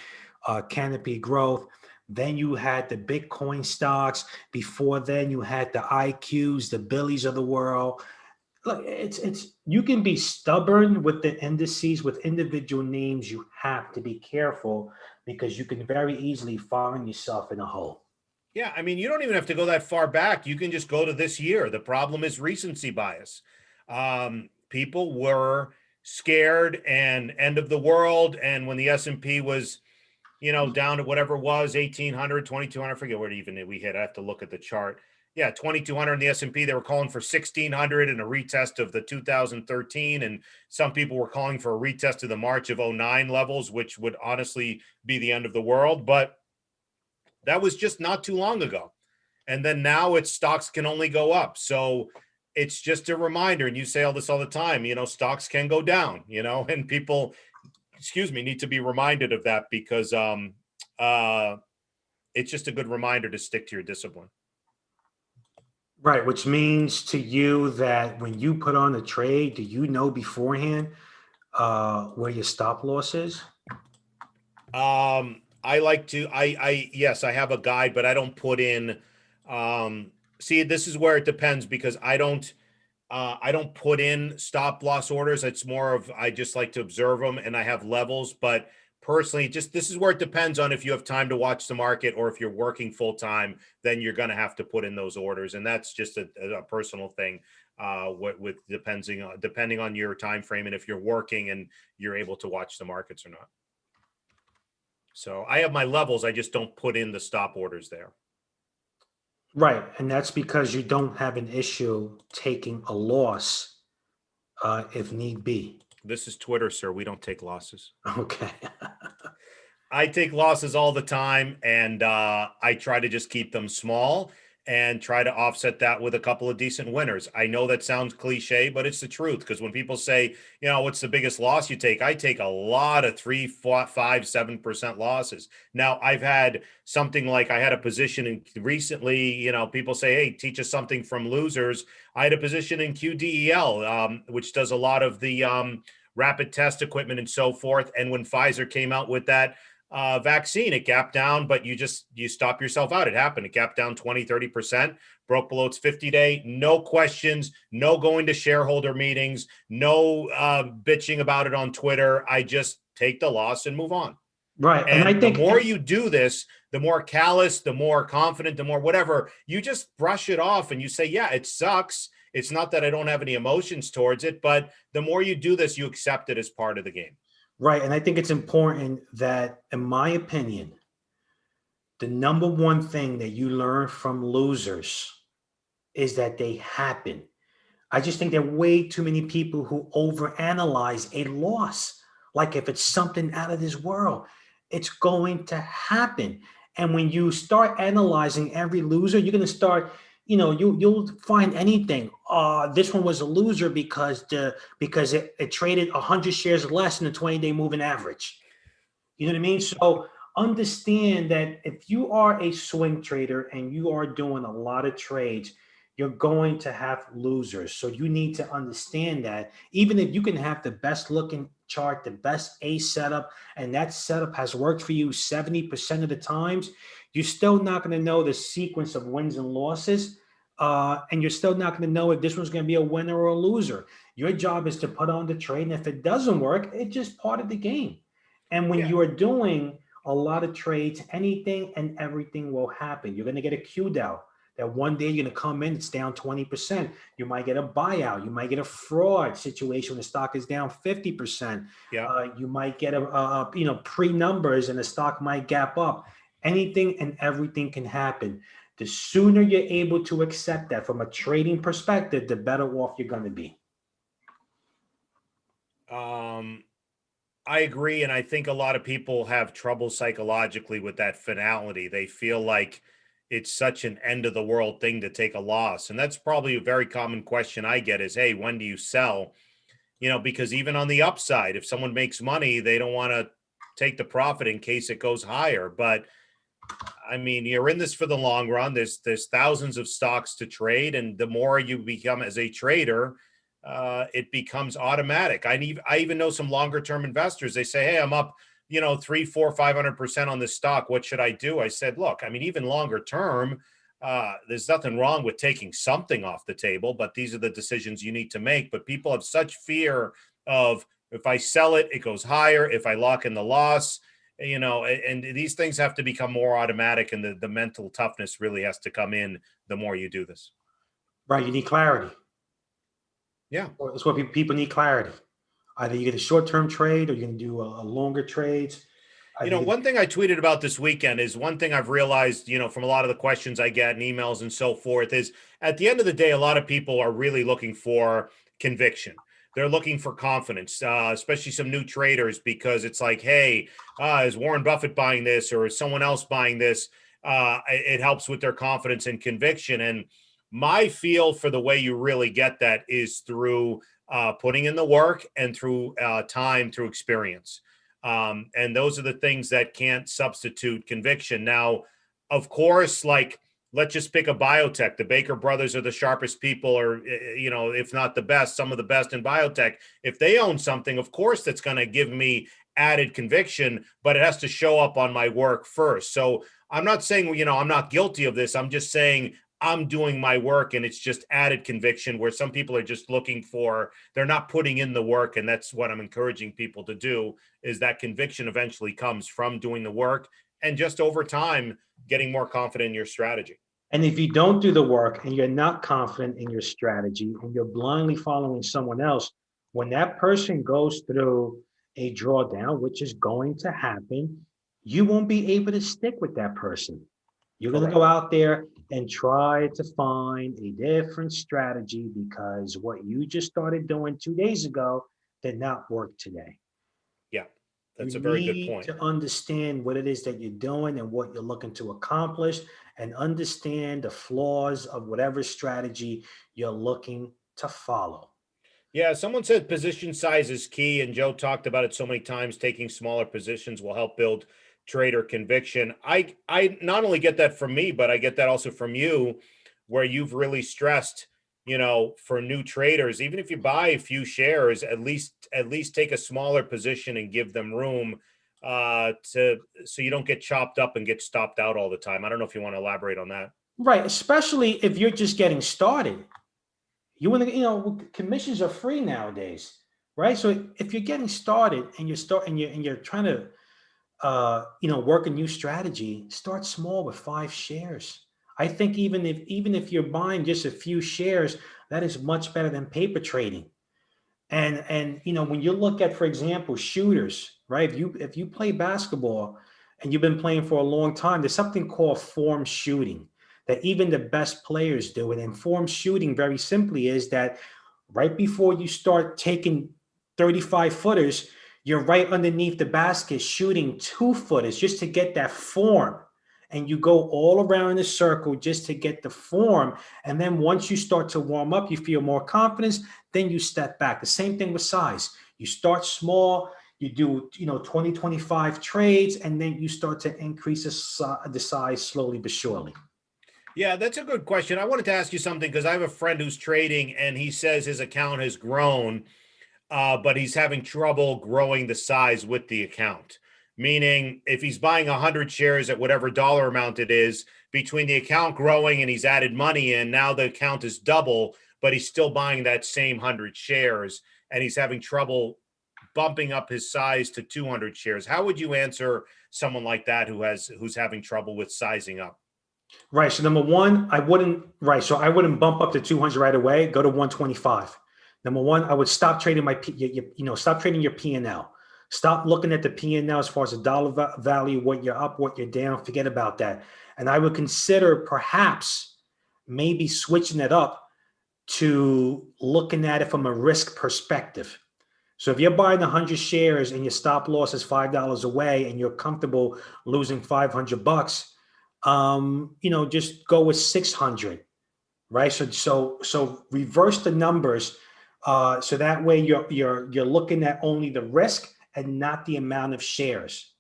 Canopy Growth. Then you had the Bitcoin stocks. Before then, you had the IQs, the Billies of the world. Look, it's you can be stubborn with the indices, with individual names. You have to be careful because you can very easily find yourself in a hole. Yeah, I mean, you don't even have to go that far back. You can just go to this year. The problem is recency bias. People were scared and end of the world. And when the S&P was, down to whatever it was, 1,800, 2,200, I forget where even we hit. I have to look at the chart. Yeah, 2,200 in the S&P. They were calling for 1,600 and a retest of the 2013. And some people were calling for a retest of the March of 09 levels, which would honestly be the end of the world. But that was just not too long ago. And then now it's stocks can only go up. So it's just a reminder. And you say all this all the time, stocks can go down, and people, need to be reminded of that because it's just a good reminder to stick to your discipline. Right, which means to you that when you put on a trade, do you know beforehand where your stop loss is? I like to, yes, I have a guide, but I don't put in, see, this is where it depends because I don't put in stop loss orders. It's more of, I just like to observe them and I have levels, but personally, this is where it depends on if you have time to watch the market or if you're working full time, then you're going to have to put in those orders. And that's just a personal thing, with depending on your time frame and if you're working and you're able to watch the markets or not. So I have my levels. I just don't put in the stop orders there. Right. And that's because you don't have an issue taking a loss if need be. This is Twitter, sir. We don't take losses. Okay. I take losses all the time, and I try to just keep them small and try to offset that with a couple of decent winners. I know that sounds cliche, but it's the truth. Because when people say, what's the biggest loss you take? I take a lot of 3, 4, 5, 7% losses. Now, I've had something like I had a position in recently, people say, hey, teach us something from losers. I had a position in QDEL, which does a lot of the rapid test equipment and so forth. And when Pfizer came out with that vaccine, it gapped down, but you stop yourself out. It happened. It gapped down 20, 30%, broke below its 50-day, no questions, no going to shareholder meetings, no bitching about it on Twitter. I just take the loss and move on. Right. And I And the think, more you do this, the more callous, the more confident, the more whatever, you just brush it off and you say, yeah, it sucks. It's not that I don't have any emotions towards it, but the more you do this, you accept it as part of the game. right. And I think it's important that, in my opinion, the number one thing that you learn from losers is that they happen. I just think there are way too many people who overanalyze a loss. Like if it's something out of this world, it's going to happen. And when you start analyzing every loser, you're going to start, you'll find anything. This one was a loser because it traded 100 shares less than the 20-day moving average. You know what I mean? So understand that if you are a swing trader and you are doing a lot of trades, you're going to have losers. So you need to understand that even if you can have the best looking chart, the best A setup, and that setup has worked for you 70% of the times, you're still not going to know the sequence of wins and losses. And you're still not going to know if this one's going to be a winner or a loser. Your job is to put on the trade. And if it doesn't work, it's just part of the game. And when Yeah. you are doing a lot of trades, anything and everything will happen. You're going to get a queued out that one day you're going to come in, it's down 20%. You might get a buyout. You might get a fraud situation when the stock is down 50%. Yeah. You might get pre-numbers and the stock might gap up. Anything and everything can happen. The sooner you're able to accept that from a trading perspective, the better off you're going to be. I agree. And I think a lot of people have trouble psychologically with that finality. They feel like it's such an end of the world thing to take a loss. And that's probably a very common question I get is, hey, when do you sell? Because even on the upside, if someone makes money, they don't want to take the profit in case it goes higher. But I mean, you're in this for the long run. There's thousands of stocks to trade. And the more you become as a trader, it becomes automatic. I even know some longer term investors. They say, hey, I'm up, 3, 4, 500% on this stock. What should I do? I said, look, I mean, even longer term, there's nothing wrong with taking something off the table, but these are the decisions you need to make. But people have such fear of if I sell it, it goes higher. If I lock in the loss, and these things have to become more automatic, and the mental toughness really has to come in the more you do this. Right. You need clarity. Yeah. That's what people need clarity. Either you get a short-term trade or you're going to do a longer trades. One thing I tweeted about this weekend is one thing I've realized, from a lot of the questions I get and emails and so forth is at the end of the day, a lot of people are really looking for conviction. They're looking for confidence, especially some new traders, because it's like, hey, is Warren Buffett buying this or is someone else buying this? It helps with their confidence and conviction. And my feel for the way you really get that is through putting in the work and through time, through experience. And those are the things that can't substitute conviction. Now, of course, like let's just pick a biotech. The Baker brothers are the sharpest people, or, if not the best, some of the best in biotech. If they own something, of course, that's going to give me added conviction, but it has to show up on my work first. So I'm not saying, I'm not guilty of this. I'm just saying I'm doing my work and it's just added conviction where some people are just looking for, they're not putting in the work. And that's what I'm encouraging people to do is that conviction eventually comes from doing the work and just over time, getting more confident in your strategy. And if you don't do the work and you're not confident in your strategy and you're blindly following someone else, when that person goes through a drawdown, which is going to happen, you won't be able to stick with that person. You're going to Correct. go out there and try to find a different strategy because what you just started doing 2 days ago did not work today. Yeah, You that's a very good need point. to understand what it is that you're doing and what you're looking to accomplish, and understand the flaws of whatever strategy you're looking to follow. Yeah, someone said position size is key, and Joe talked about it so many times. Taking smaller positions will help build trader conviction. I not only get that from me, but I get that also from you, where you've really stressed, for new traders, even if you buy a few shares, at least take a smaller position and give them room to so you don't get chopped up and get stopped out all the time. I don't know if you want to elaborate on that. Right, especially if you're just getting started. You want to, commissions are free nowadays, right? So if you're getting started and you're trying to work a new strategy, start small with 5 shares. I think even if you're buying just a few shares, that is much better than paper trading. And when you look at, for example, shooters, right? If you play basketball and you've been playing for a long time, there's something called form shooting that even the best players do. And form shooting, very simply, is that right before you start taking 35 footers, you're right underneath the basket shooting 2 footers just to get that form. And you go all around in a circle just to get the form. And then once you start to warm up, you feel more confidence, then you step back. The same thing with size. You start small, you do 20, 25 trades, and then you start to increase the size slowly but surely. Yeah, that's a good question. I wanted to ask you something because I have a friend who's trading and he says his account has grown, but he's having trouble growing the size with the account. Meaning, if he's buying 100 shares at whatever dollar amount it is, between the account growing and he's added money in, now the account is double, but he's still buying that same 100 shares and he's having trouble bumping up his size to 200 shares. How would you answer someone like that who's having trouble with sizing up? Right. So number one, I wouldn't. Right. So I wouldn't bump up to 200 right away. Go to 125. Number one, I would stop trading stop trading your P and L. Stop looking at the P and L as far as the dollar value, what you're up, what you're down. Forget about that. And I would consider perhaps maybe switching it up to looking at it from a risk perspective. So if you're buying 100 shares and your stop loss is $5 away and you're comfortable losing $500, just go with 600, right? So reverse the numbers, so that way you're looking at only the risk and not the amount of shares.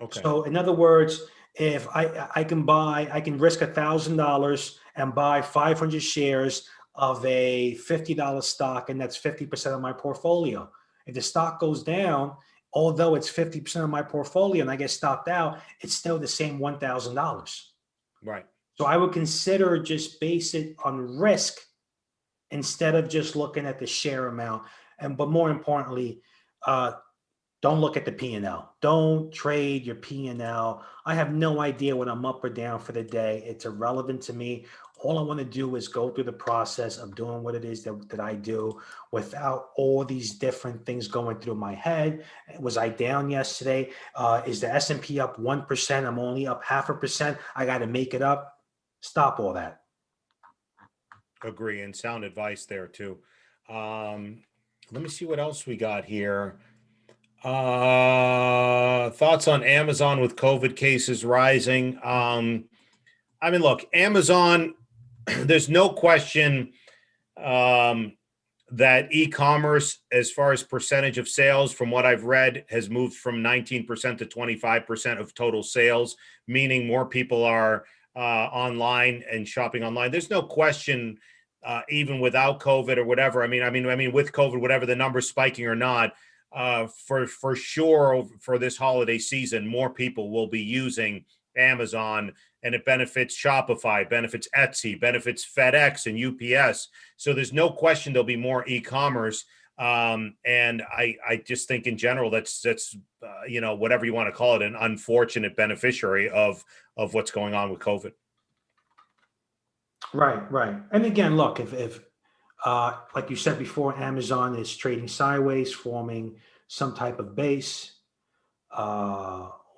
Okay. So in other words, if I can risk $1,000 and buy 500 shares of a $50 stock, and that's 50% of my portfolio. If the stock goes down, although it's 50% of my portfolio and I get stopped out, it's still the same $1,000. Right. So I would consider just base it on risk instead of just looking at the share amount. But more importantly, uh, don't look at the P&L. Don't trade your P&L. I have no idea when I'm up or down for the day. It's irrelevant to me. All I want to do is go through the process of doing what it is that I do without all these different things going through my head. Was I down yesterday? Is the S&P up 1%? I'm only up 0.5%. I got to make it up. Stop all that. Agree, and sound advice there too. Let me see what else we got here. Thoughts on Amazon with COVID cases rising. Look, Amazon, there's no question that e-commerce, as far as percentage of sales, from what I've read, has moved from 19% to 25% of total sales, meaning more people are online and shopping online. There's no question, even without COVID or whatever. With COVID, whatever the number's spiking or not, for sure, for this holiday season, more people will be using Amazon, and it benefits Shopify, benefits Etsy, benefits FedEx and UPS. So there's no question there'll be more e-commerce. And I just think in general that's whatever you want to call it, an unfortunate beneficiary of what's going on with COVID. Right. And again, look, if like you said before, Amazon is trading sideways, forming some type of base.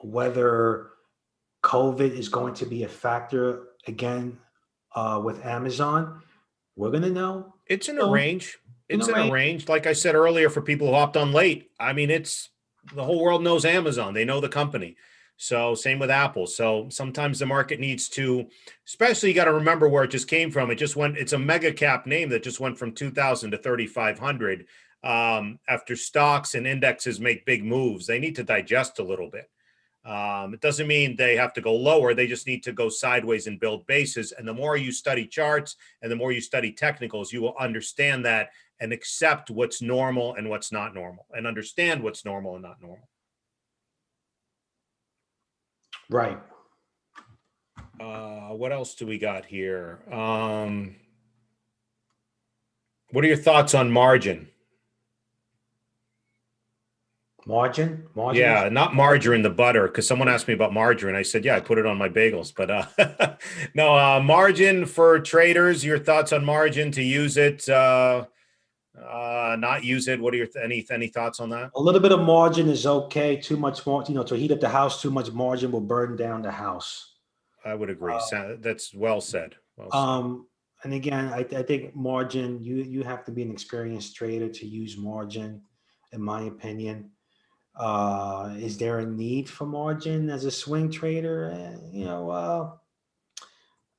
Whether COVID is going to be a factor again with Amazon, we're going to know. It's in a So, range. in It's a in a range. range. Like I said earlier, for people who hopped on late, it's the whole world knows Amazon. They know the company. So same with Apple. So sometimes the market needs to, especially you got to remember where it just came from. It's a mega cap name that just went from 2,000 to 3,500. After stocks and indexes make big moves, they need to digest a little bit. It doesn't mean they have to go lower. They just need to go sideways and build bases. And the more you study charts and the more you study technicals, you will understand that and accept what's normal and what's not normal, and understand what's normal and not normal. Right. What else do we got here? What are your thoughts on margin? Margin Yeah, is not margin. margarine, the butter, because someone asked me about margarine. I said, yeah, I put it on my bagels. But no, margin for traders. Your thoughts on margin, to use it, not use it. What are your any thoughts on that? A little bit of margin is okay. Too much more, to heat up the house, too much margin will burn down the house. I would agree. Uh, That's well said. Well said. Um, and again, I think margin, you have to be an experienced trader to use margin, in my opinion. Is there a need for margin as a swing trader?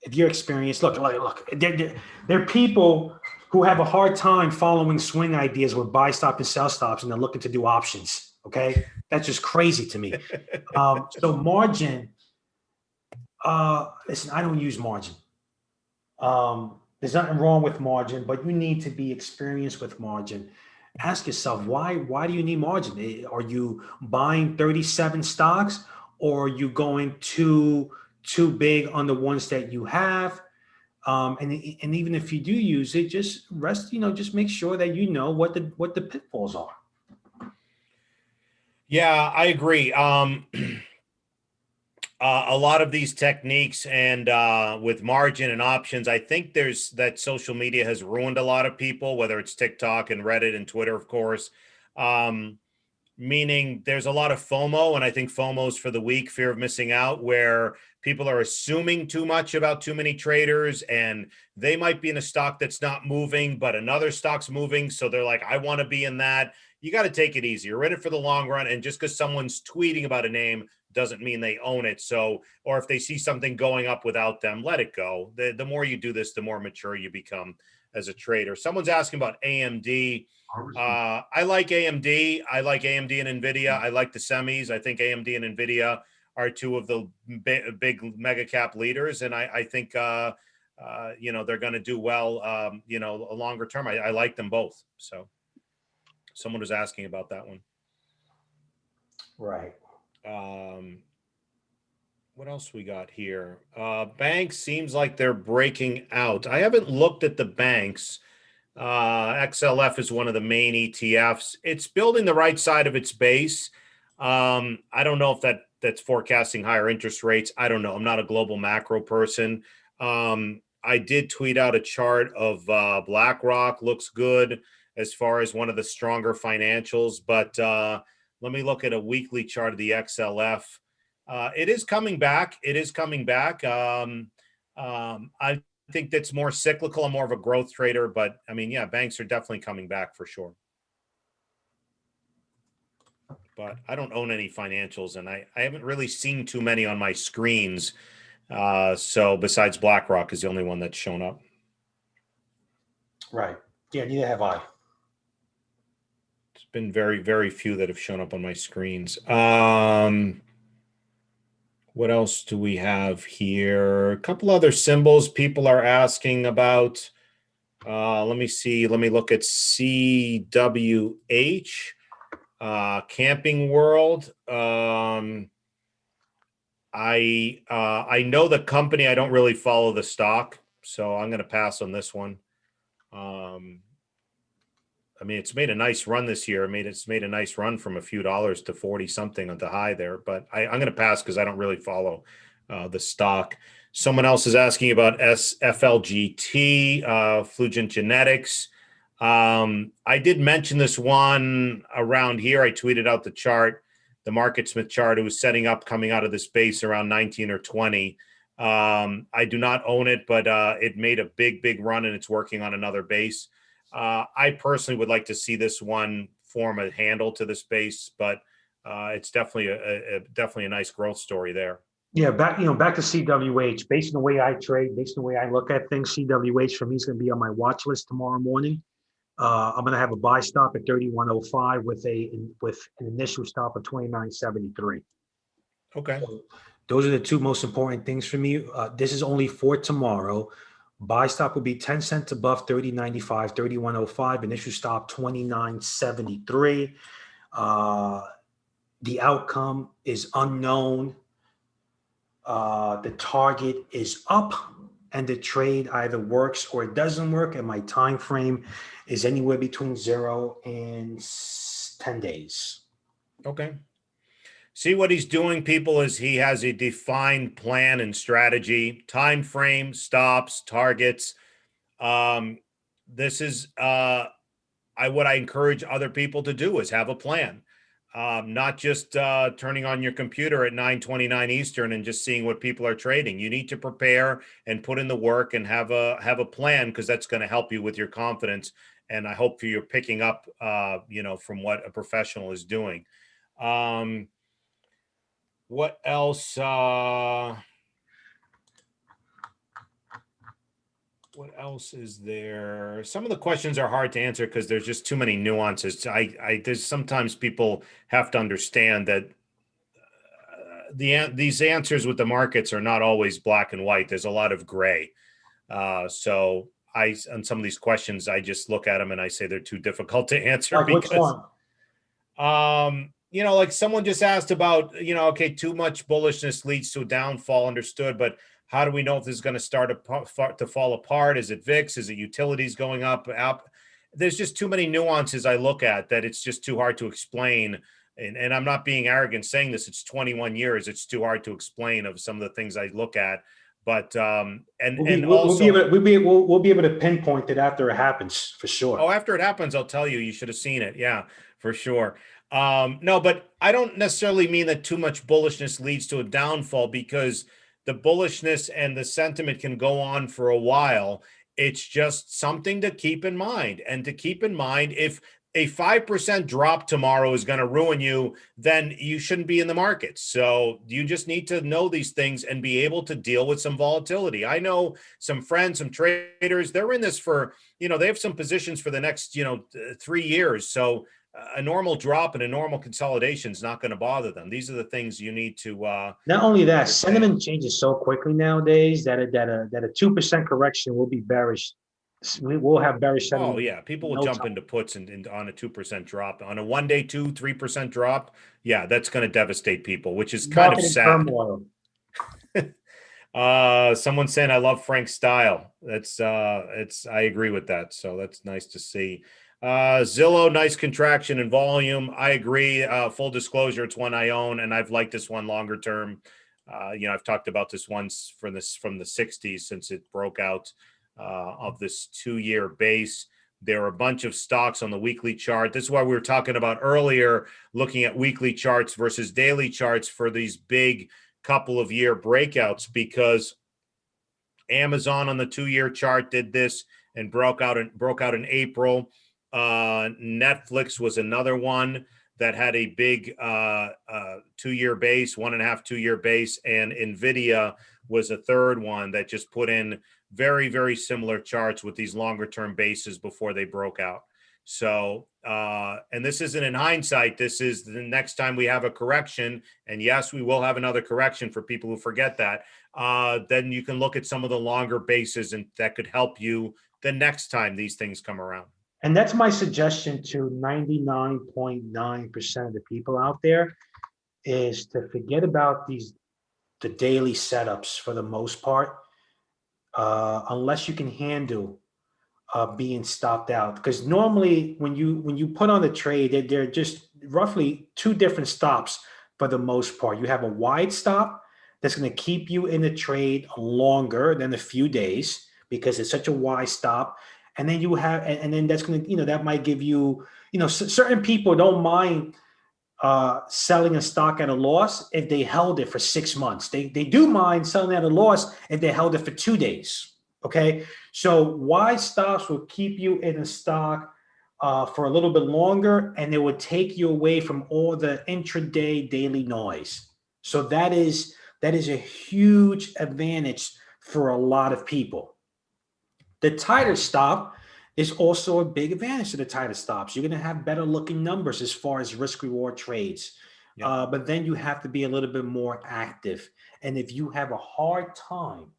If you're experienced, look, there are people who have a hard time following swing ideas with buy stop and sell stops, and they're looking to do options. Okay, that's just crazy to me. So margin, listen, I don't use margin. There's nothing wrong with margin, but you need to be experienced with margin. Ask yourself, why do you need margin? Are you buying 37 stocks, or are you going too big on the ones that you have? And even if you do use it, just just make sure that you know what the pitfalls are. Yeah, I agree. A lot of these techniques and with margin and options, I think there's that social media has ruined a lot of people, whether it's TikTok and Reddit and Twitter, of course. Um, Meaning there's a lot of FOMO, and I think FOMO's for the weak, fear of missing out, where people are assuming too much about too many traders, and they might be in a stock that's not moving, but another stock's moving. So they're like, I want to be in that. You got to take it easy. You're in it for the long run. And just because someone's tweeting about a name doesn't mean they own it. So, or if they see something going up without them, let it go. The more you do this, the more mature you become as a trader. Someone's asking about AMD. I like AMD. I like AMD and NVIDIA. I like the semis. I think AMD and NVIDIA are two of the big mega cap leaders. And I think, they're going to do well, a longer term. I like them both. So someone was asking about that one. Right. Um, what else we got here? Banks seems like they're breaking out. I haven't looked at the banks. XLF is one of the main ETFs. It's building the right side of its base. I don't know if that's forecasting higher interest rates. I don't know. I'm not a global macro person. I did tweet out a chart of BlackRock. Looks good as far as one of the stronger financials. But let me look at a weekly chart of the XLF. It is coming back. It is coming back. I think that's more cyclical. I'm more of a growth trader, but I mean, yeah, banks are definitely coming back for sure. But I don't own any financials, and I haven't really seen too many on my screens. So besides BlackRock is the only one that's shown up. Right. Yeah, neither have I. It's been very, very few that have shown up on my screens. What else do we have here? A couple other symbols people are asking about. Let me see. Let me look at CWH, Camping World. I know the company. I don't really follow the stock, so I'm going to pass on this one. I mean, it's made a nice run this year. It's made a nice run from a few dollars to 40 something on the high there, but I'm going to pass because I don't really follow the stock. Someone else is asking about SFLGT, Flugent Genetics. I did mention this one around here. I tweeted out the chart, the Market Smith chart. It was setting up coming out of this base around 19 or 20. I do not own it, but it made a big run, and it's working on another base. I personally would like to see this one form a handle to the space, but it's definitely definitely a nice growth story there. Yeah, back to CWH. Based on the way I trade, based on the way I look at things, CWH for me is going to be on my watch list tomorrow morning. I'm going to have a buy stop at 31.05 with an initial stop of 29.73. Okay. So those are the two most important things for me. This is only for tomorrow. Buy stop will be 10 cents above 30.95, 31.05. Initial stop 29.73. The outcome is unknown. The target is up, and the trade either works or it doesn't work. And my time frame is anywhere between 0 and 10 days. Okay. See what he's doing, people, is he has a defined plan and strategy, time frame, stops, targets. Um, this is I what I encourage other people to do is have a plan. Not just turning on your computer at 9:29 Eastern and just seeing what people are trading. You need to prepare and put in the work and have a plan, because that's going to help you with your confidence. And I hope you're picking up, from what a professional is doing. Um, what else? What else is there? Some of the questions are hard to answer because there's just too many nuances. There's sometimes people have to understand that these answers with the markets are not always black and white. There's a lot of gray. So on some of these questions, I just look at them and I say they're too difficult to answer Like which because, one? like someone just asked about, okay, too much bullishness leads to a downfall, understood, but how do we know if this is going to start to fall apart? Is it VIX? Is it utilities going up? There's just too many nuances I look at that it's just too hard to explain. And I'm not being arrogant saying this. It's 21 years. It's too hard to explain of some of the things I look at. But and also, We'll be able to pinpoint it after it happens for sure. oh, after it happens, I'll tell you. You should have seen it. Yeah, for sure. No, but I don't necessarily mean that too much bullishness leads to a downfall, because the bullishness and the sentiment can go on for a while. It's just something to keep in mind. And to keep in mind, if a 5% drop tomorrow is going to ruin you, then you shouldn't be in the market. So you just need to know these things and be able to deal with some volatility. I know some friends, some traders, they're in this for, they have some positions for the next, 3 years. So a normal drop and a normal consolidation is not going to bother them. These are the things you need to Not only that, understand. sentiment changes so quickly nowadays that a 2% correction will be bearish. We will have bearish Oh sentiment yeah, people in will no jump time. into puts and on a 2% drop on a 1 day 2-3% drop. Yeah, that's going to devastate people, which is kind of Market in sad. turmoil. Someone saying I love Frank's style. I agree with that. So that's nice to see. Zillow, nice contraction in volume. I agree. Full disclosure, it's one I own, and I've liked this one longer term. I've talked about this once from the 60s, since it broke out of this 2-year base. There are a bunch of stocks on the weekly chart. This is why we were talking about earlier, looking at weekly charts versus daily charts for these big couple of year breakouts, because Amazon on the 2-year chart did this and broke out in April. Netflix was another one that had a big 2-year base, 1.5 2-year base, and Nvidia was a third one that just put in very, very similar charts with these longer term bases before they broke out. So, and this isn't in hindsight. This is the next time we have a correction. And yes, we will have another correction for people who forget that. Then you can look at some of the longer bases, and that could help you the next time these things come around. And that's my suggestion to 99.9% of the people out there, is to forget about the daily setups for the most part, unless you can handle being stopped out. Because normally when you put on the trade, they're just roughly two different stops for the most part. You have a wide stop that's going to keep you in the trade longer than a few days because it's such a wide stop. And then you have, and then that's going to, that might give you, certain people don't mind selling a stock at a loss if they held it for 6 months. They do mind selling at a loss if they held it for 2 days. Okay, so wide stops will keep you in a stock for a little bit longer, and it would take you away from all the intraday daily noise. So that is a huge advantage for a lot of people. The tighter stop is also a big advantage to the tighter stops. You're going to have better looking numbers as far as risk reward trades. Yep. But then you have to be a little bit more active. And if you have a hard time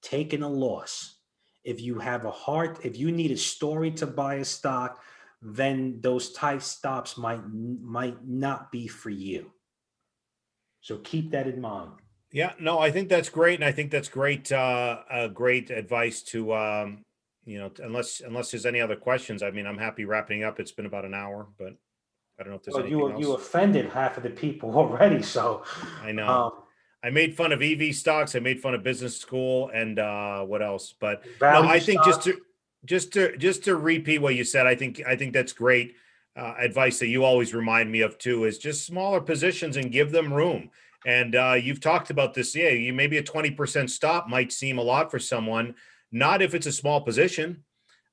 taking a loss, if you need a story to buy a stock, then those tight stops might not be for you. So keep that in mind. Yeah, no, I think that's great, and I think that's great, great advice to, unless there's any other questions. I mean, I'm happy wrapping up. It's been about an hour, but I don't know if there's Well, anything you else. offended half of the people already. So, I know. um, I made fun of EV stocks. I made fun of business school and what else? But no, value I think stocks. just to repeat what you said, I think that's great advice that you always remind me of too. Is just smaller positions and give them room. And you've talked about this. Yeah, you maybe a 20% stop might seem a lot for someone. Not if it's a small position,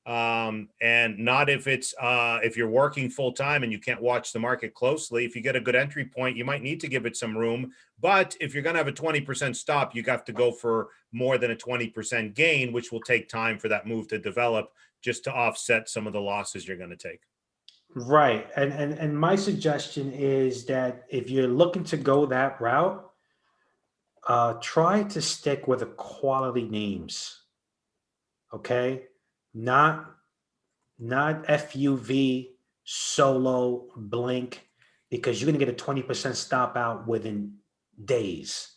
and not if it's if you're working full time and you can't watch the market closely. If you get a good entry point, you might need to give it some room. But if you're going to have a 20% stop, you have to go for more than a 20% gain, which will take time for that move to develop, just to offset some of the losses you're going to take. Right. And my suggestion is that if you're looking to go that route, try to stick with the quality names. Okay. Not not FUV, solo, blink, because you're gonna get a 20% stop out within days.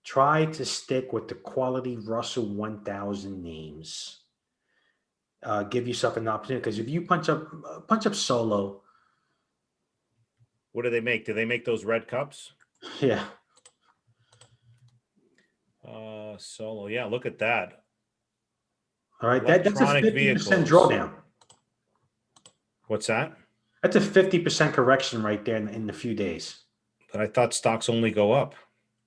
Try to stick with the quality Russell 1000 names. Give yourself an opportunity, because if you punch up solo, What do they make? Do they make those red cups? yeah. Solo. Yeah, look at that. All right, that's a Electronic 50% vehicles. drawdown. What's that? That's a 50% correction right there in a few days. But I thought stocks only go up.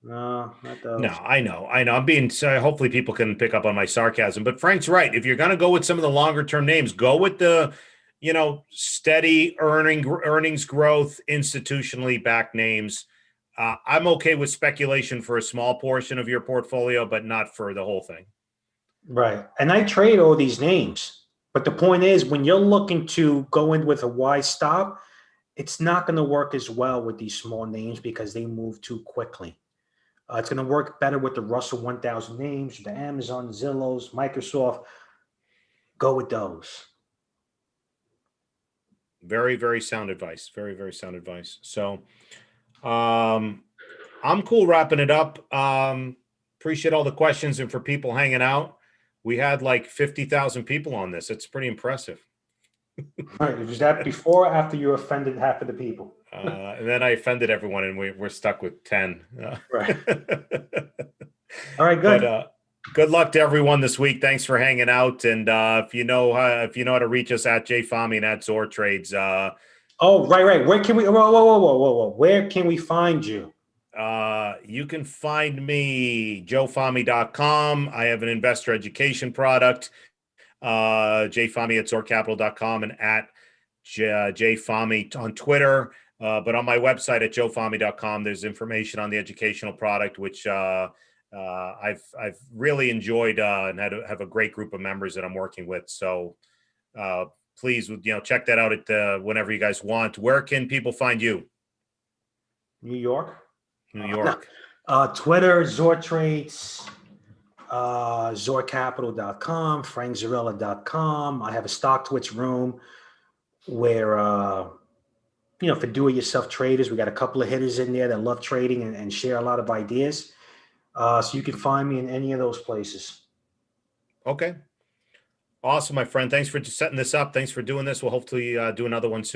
No, not No, those. I know. I'm being so hopefully people can pick up on my sarcasm, but Frank's right. If you're going to go with some of the longer term names, go with the, steady earnings growth, institutionally backed names. I'm okay with speculation for a small portion of your portfolio, but not for the whole thing. Right. And I trade all these names. But the point is, when you're looking to go in with a wide stop, it's not going to work as well with these small names because they move too quickly. It's going to work better with the Russell 1000 names, the Amazon, Zillows, Microsoft. Go with those. Very, very sound advice. Very, very sound advice. So, um, I'm cool wrapping it up. Appreciate all the questions and for people hanging out. We had like 50,000 people on this. It's pretty impressive. Right. Was that before or after you offended half of the people? And then I offended everyone and we're stuck with 10. Right. All right, But good. good luck to everyone this week. Thanks for hanging out. And if you know how to reach us at JFami and at Zor Trades, Oh, right. Where can we, whoa. Where can we find you? you can find me joefami.com. I have an investor education product. JFami at zorcapital.com and at JFami on Twitter. But on my website at joefami.com, there's information on the educational product, which I've really enjoyed and have a great group of members that I'm working with. So please, check that out at whenever you guys want. Where can people find you? New York? New No. York. Twitter, Zor Trades, zorcapital.com, frankzorrilla.com. I have a stock twitch room where, for do-it-yourself traders, we got a couple of hitters in there that love trading and share a lot of ideas. So you can find me in any of those places. Okay. Awesome, my friend. Thanks for setting this up. Thanks for doing this. We'll hopefully do another one soon.